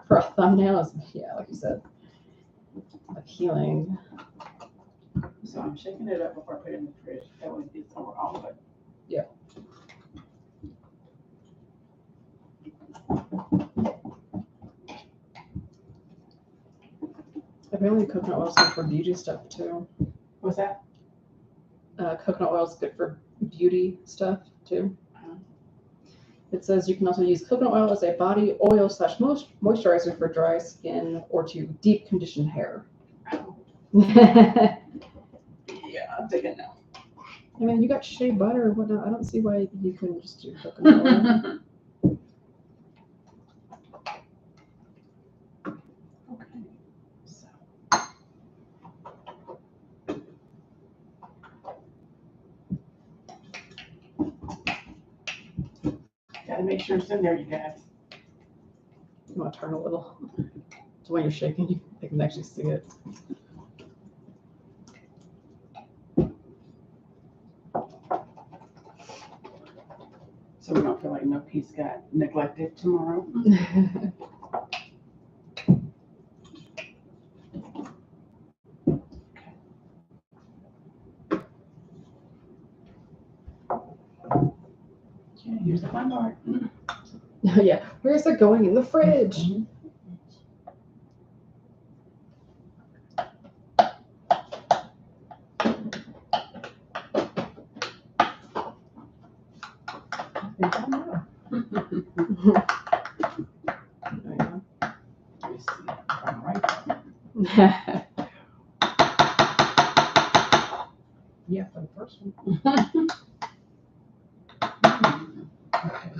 for a thumbnail is, yeah, like you said, appealing. So I'm shaking it up before I put it in the fridge. That way it's over all of it. Yeah. Apparently coconut oil is good for beauty stuff too. What's that? Coconut oil is good for beauty stuff too. It says you can also use coconut oil as a body oil / moisturizer for dry skin or to deep condition hair. Yeah, I'm taking that. I mean, you got shea butter or whatnot. I don't see why you couldn't just do coconut oil. Okay. So. Gotta make sure it's in there, you guys. You want to turn a little. So when you're shaking, they can actually see it. So we don't feel like no piece got neglected tomorrow. Okay, here's the fun part. Yeah, where's it going? In the fridge. I think I know. Yeah. Let me see. I'm right. Yeah, for the first one. Okay.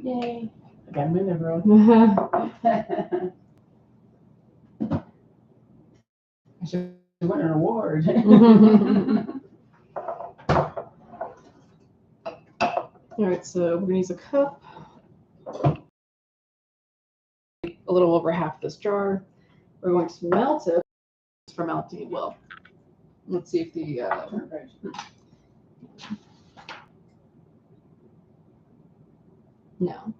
Yay. I got them in there, bro. I should win an award. All right, so we're gonna use a cup. A little over half this jar. We're going to melt it for melting. Well, let's see if the no.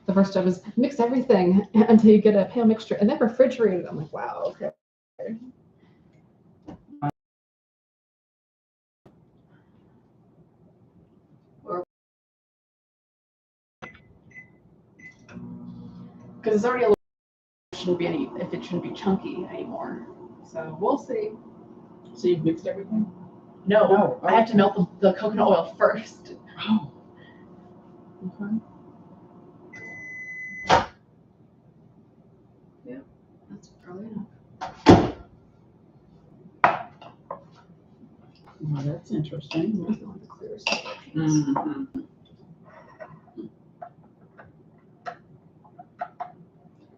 The first step is mix everything until you get a pale mixture and then refrigerate it. I'm like, wow, okay. Because it's already a little, shouldn't be any, if it shouldn't be chunky anymore. So we'll see. So you've mixed everything? No, I have to melt the coconut oil first. Oh. Okay. Yeah, that's probably enough. Well, that's interesting. That's one of the clearest instructions. Mm-hmm.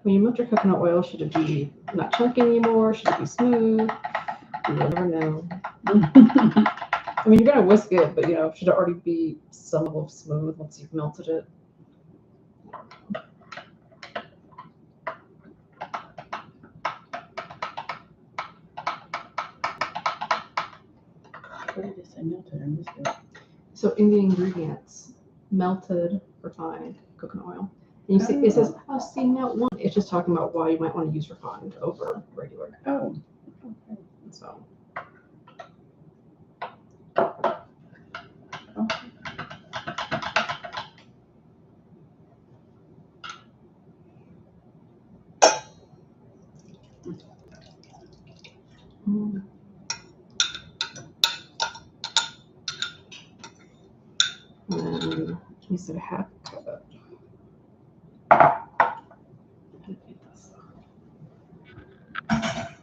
When you melt your coconut oil, should it be not chunky anymore? Should it be smooth? You'll never know. I mean, you're gonna whisk it, but should it already be some level of smooth once you've melted it? What did it say? Melted and whisked. So in the ingredients, melted refined coconut oil. And you see, it says, see, melt one. It's just talking about why you might want to use refined over regular. Oh, okay. So. Mm. And you said a half cup.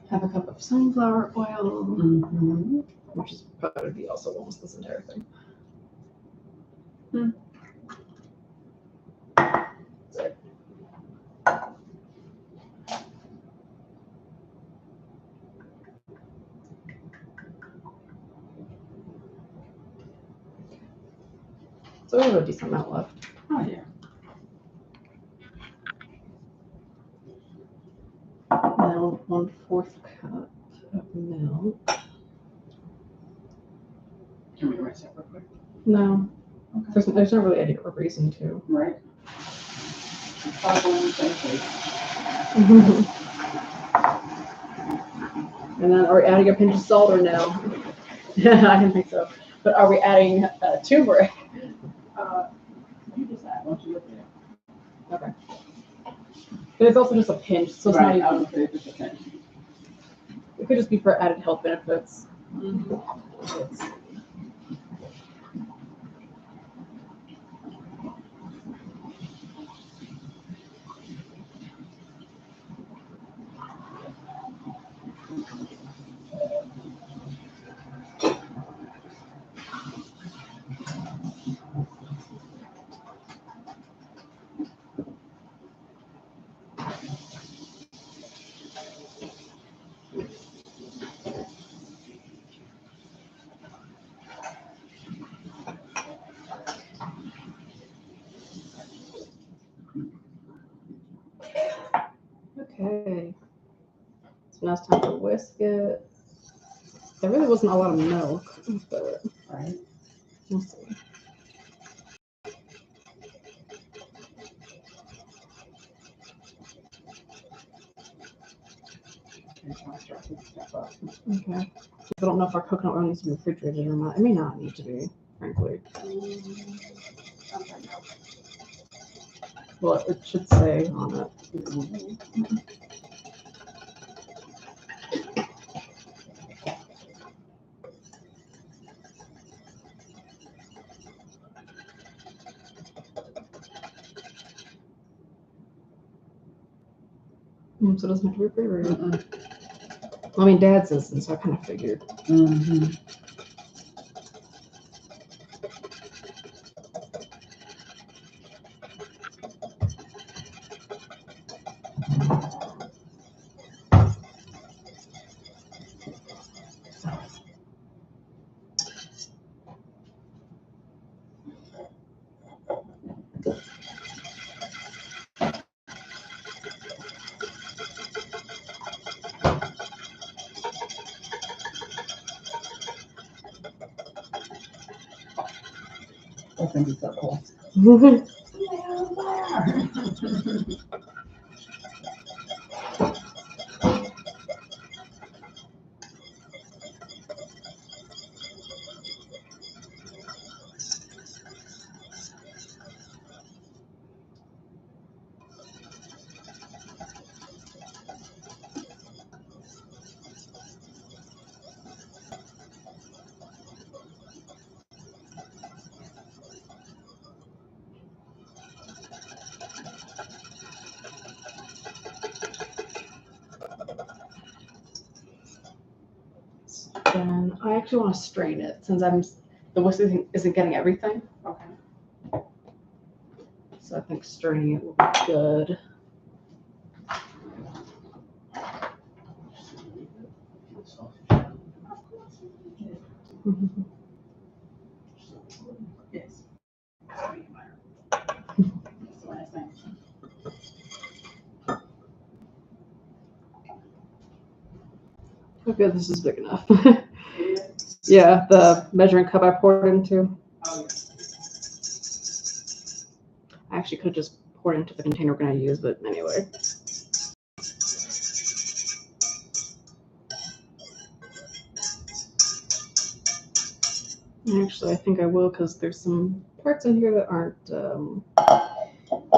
Half a cup of sunflower oil, which is probably also almost this entire thing. So we have a decent amount left. Oh, yeah. Now 1/4 cup of milk. Can we rinse that real quick? No, Okay. there's not really any reason to. Right. Probably on the same page. And then are we adding a pinch of salt or no? I didn't think so. But are we adding turmeric? You decide. Don't you look at it? Okay. But it's also just a pinch, so it's Right, not I even. would say it's a pinch. It could just be for added health benefits. Okay. So now it's time to whisk it. There really wasn't a lot of milk, but Right. we'll see. Okay. I don't know if our coconut oil needs to be refrigerated or not. It may not need to be, frankly. Well, it should say on it. So it doesn't have to be refrigerated. I mean, Dad says, and so I kind of figured. I think it's so cool. And I actually want to strain it since the whisk isn't getting everything. Okay. So I think straining it will be good. Yes. That's the last thing. Okay, this is big enough. Yeah, the measuring cup I poured into. I actually could just pour it into the container we're going to use, but anyway. Actually, I think I will because there's some parts in here that aren't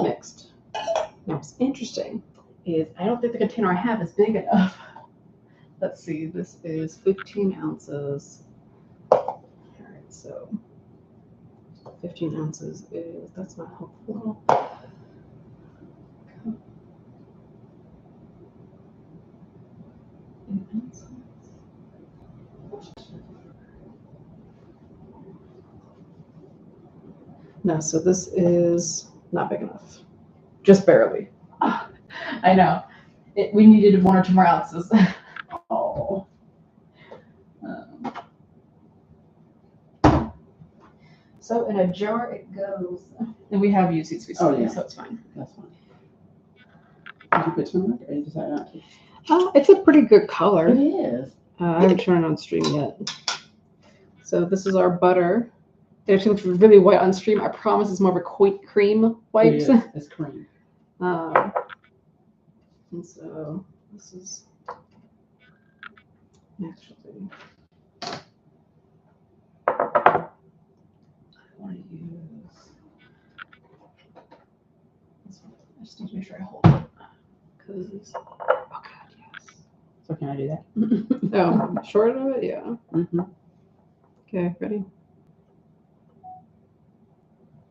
mixed. What's interesting is I don't think the container I have is big enough. Let's see, this is 15 ounces. All right, so 15 ounces is, that's not helpful. No, so this is not big enough. Just barely. I know. We needed 1 or 2 more ounces. Oh. So in a jar it goes. And we have used these recently, so it's fine. That's fine. Did you put turmeric or you decided not to? It's a pretty good color. It is. I haven't turned it on stream yet. So this is our butter. It actually looks really white on stream. I promise it's more of a cream white. It is. It's cream. And so this is actually, I want to use this one. I just need to make sure I hold it because, oh God, yes. So can I do that? Oh, short of it, yeah. Mm-hmm. Okay, ready?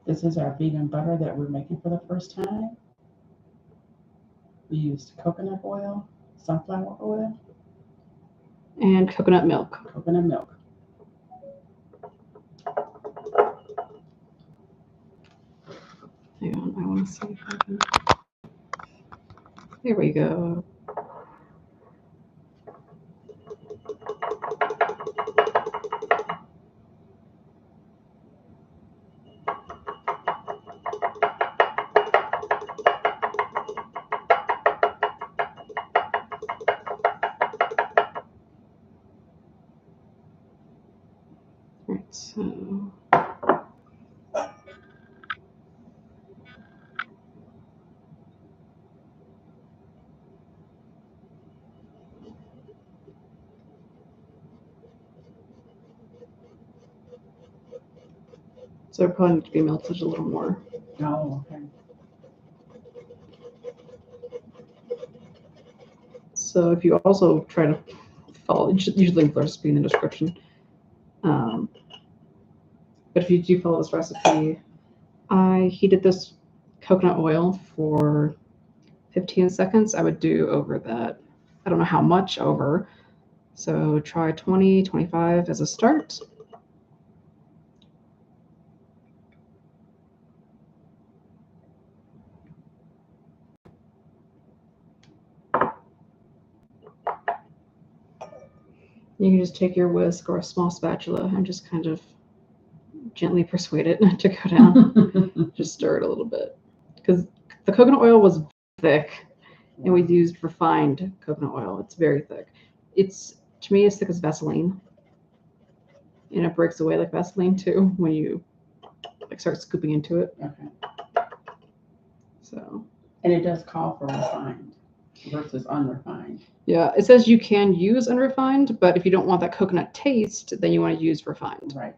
This is our vegan butter that we're making for the first time. We used coconut oil, sunflower oil, and coconut milk. Coconut milk. Hang on, I want to see if I can. There we go. Right, so. So it probably needs to be melted a little more. Oh, okay. So if you also try to follow, usually link the recipe in the description. But if you do follow this recipe, I heated this coconut oil for 15 seconds. I would do over that. I don't know how much over. So try 20, 25 as a start. You can just take your whisk or a small spatula and just kind of gently persuade it to go down. Just stir it a little bit. Because the coconut oil was thick, and we used refined coconut oil. It's very thick. It's, to me, as thick as Vaseline. And it breaks away like Vaseline too when you like start scooping into it. Okay. So. And it does call for refined versus unrefined. Yeah, it says you can use unrefined, but if you don't want that coconut taste, then you want to use refined. Right.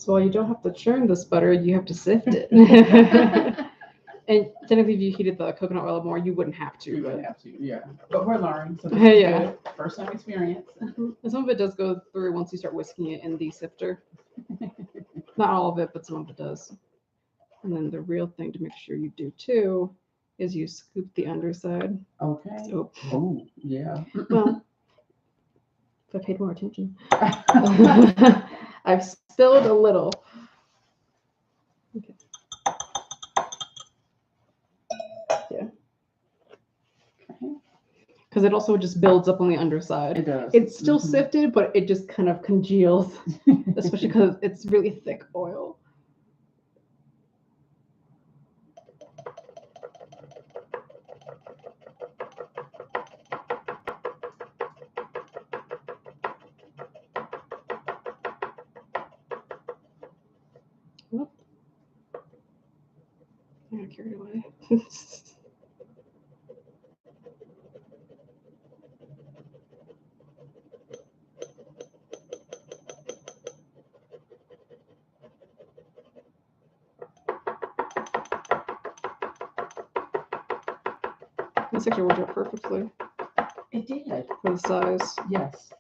So while you don't have to churn this butter, you have to sift it. And technically, if you heated the coconut oil more, you wouldn't have to. We But would have to, yeah. But we're learning, so this is Yeah. good. First time experience. and some of it does go through once you start whisking it in the sifter. Not all of it, but some of it does. And then the real thing to make sure you do too is you scoop the underside. Okay. So, Oh, yeah. well, if I paid more attention. I've spilled a little. Okay. Yeah. Because it also just builds up on the underside. It does. It's still Mhm. sifted, but it just kind of congeals, especially because it's really thick oil. Whoop. I got carried away. This actually worked out perfectly It did. for the size. Yes.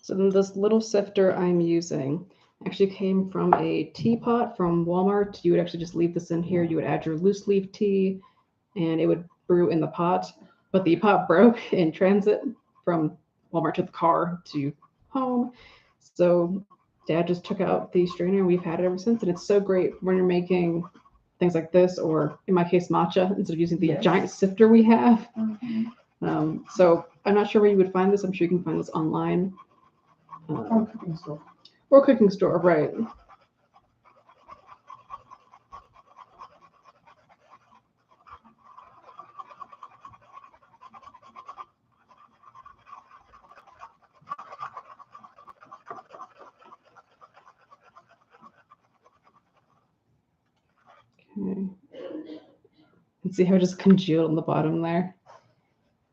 So then this little sifter I'm using actually came from a teapot from Walmart. You would actually just leave this in here. You would add your loose leaf tea and it would brew in the pot. But the pot broke in transit from Walmart to the car to home. So Dad just took out the strainer and we've had it ever since. And it's so great when you're making things like this, or in my case, matcha, instead of using the Yes. giant sifter we have. Mm-hmm. So I'm not sure where you would find this. I'm sure you can find this online. Or cooking store. Or cooking store, right. Okay. And see how it just congealed on the bottom there?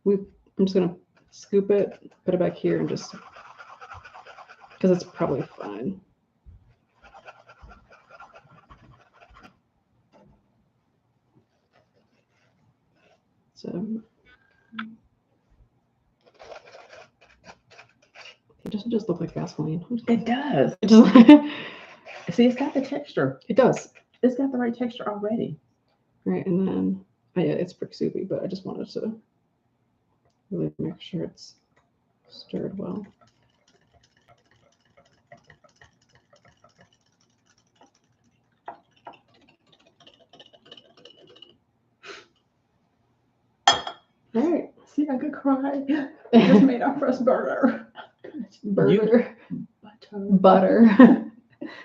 I'm just gonna scoop it, put it back here, and just, because it's probably fine. So it doesn't just look like Vaseline. It does. It just See, it's got the texture. it does. It's got the right texture already. Right, and then oh yeah, it's pretty soupy, but I just wanted to really make sure it's stirred well. All right. See, I could cry. We just made our first burger. Burger. Butter. Butter.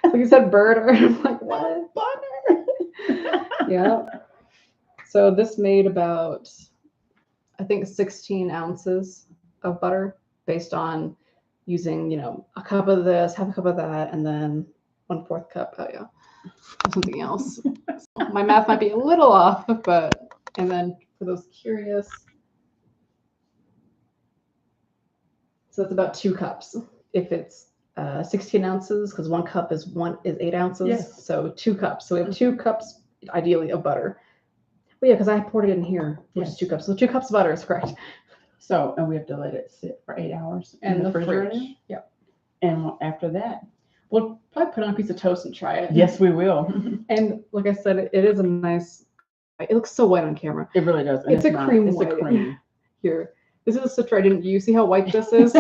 Like you said, burger. I'm like, what? Butter. Yeah. So this made about, I think, 16 ounces of butter based on using, a cup of this, half a cup of that, and then 1/4 cup. Oh yeah, something else. So my math might be a little off, but, and then for those curious, so it's about 2 cups. If it's 16 ounces, because 1 cup is 8 ounces. Yes. So 2 cups. So we have 2 cups, ideally, of butter. But yeah, because I poured it in here, which is 2 cups. So 2 cups of butter is correct. So, and we have to let it sit for 8 hours in And the the refrigerator. fridge. Yeah. And after that, We'll probably put on a piece of toast and try it. yes, we will. And like I said, it is a nice. It looks so white on camera. It really does. And It's a not. cream It's white. a cream. Here, this is a sifter I didn't use. See how white this is?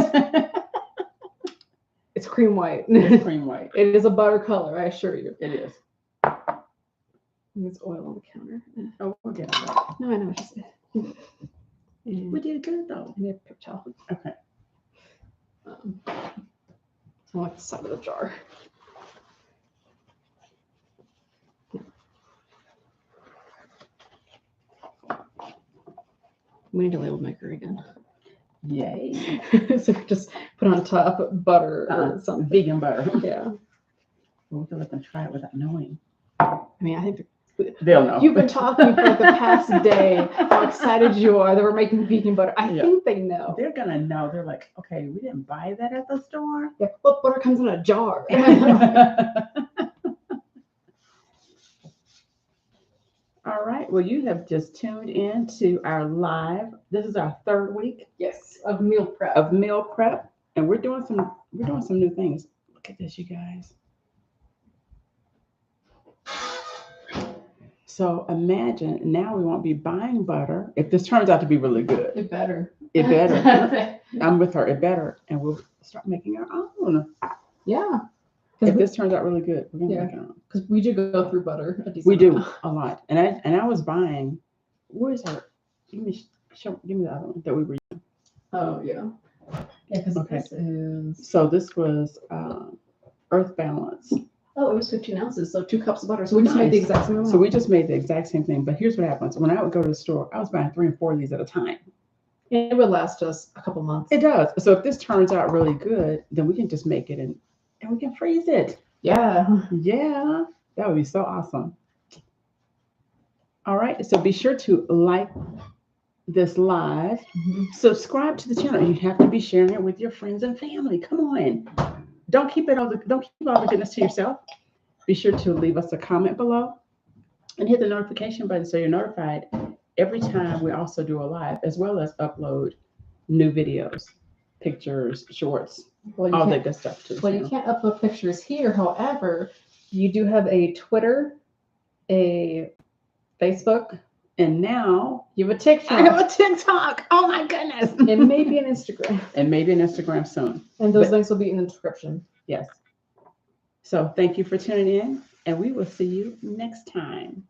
It's cream white. It's cream white. It is a butter color, I assure you. It is. There's oil on the counter. Oh, we'll get it. No, I know. It's just. We did good though. I need a paper towel. Okay. I like the side of the jar. We need a label maker again. Yay. So just put on top butter or something. Vegan butter. Yeah. We can let them try it without knowing. I mean, I think They'll know. you've been talking for the past day how excited you are that we're making vegan butter. I think they know. They're gonna know. They're like, okay, we didn't buy that at the store. Yeah, well, butter comes in a jar. All right. Well, you have just tuned in to our live. This is our third week Yes, of meal prep. of meal prep, and we're doing some new things. Look at this, you guys. So imagine now we won't be buying butter. If this turns out to be really good, It better. it better. I'm with her. It better, and we'll start making our own. Yeah. If this turns out really good, we're gonna Yeah. make our own. Because we do go through butter. A decent We do amount. a lot, and I was buying. Where's her? Give me the other one that we were. Oh, yeah. Yeah, because Okay. this is. So this was Earth Balance. Oh, it was 15 ounces, so 2 cups of butter. So we just made the Nice. exact same amount. So we just made the exact same thing. But here's what happens: when I would go to the store, I was buying 3 and 4 of these at a time. It would last us a couple months. It does. So if this turns out really good, then we can just make it and we can freeze it. Yeah. Yeah, that would be so awesome. All right. So be sure to like this live. Subscribe to the channel. You have to be sharing it with your friends and family. Come on. Don't keep all the goodness to yourself. Be sure to leave us a comment below and hit the notification button so you're notified every time we also do a live, as well as upload new videos, pictures, shorts, Well, all that good stuff too. you can't upload pictures here. However, you do have a Twitter, a Facebook, And now you have a TikTok, I have a TikTok. Oh my goodness. and maybe an Instagram. And maybe an Instagram soon. And those But- links will be in the description. Yes. So thank you for tuning in, and we will see you next time.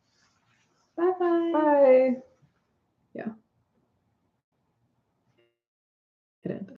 Bye-bye. Bye. Yeah. It ended.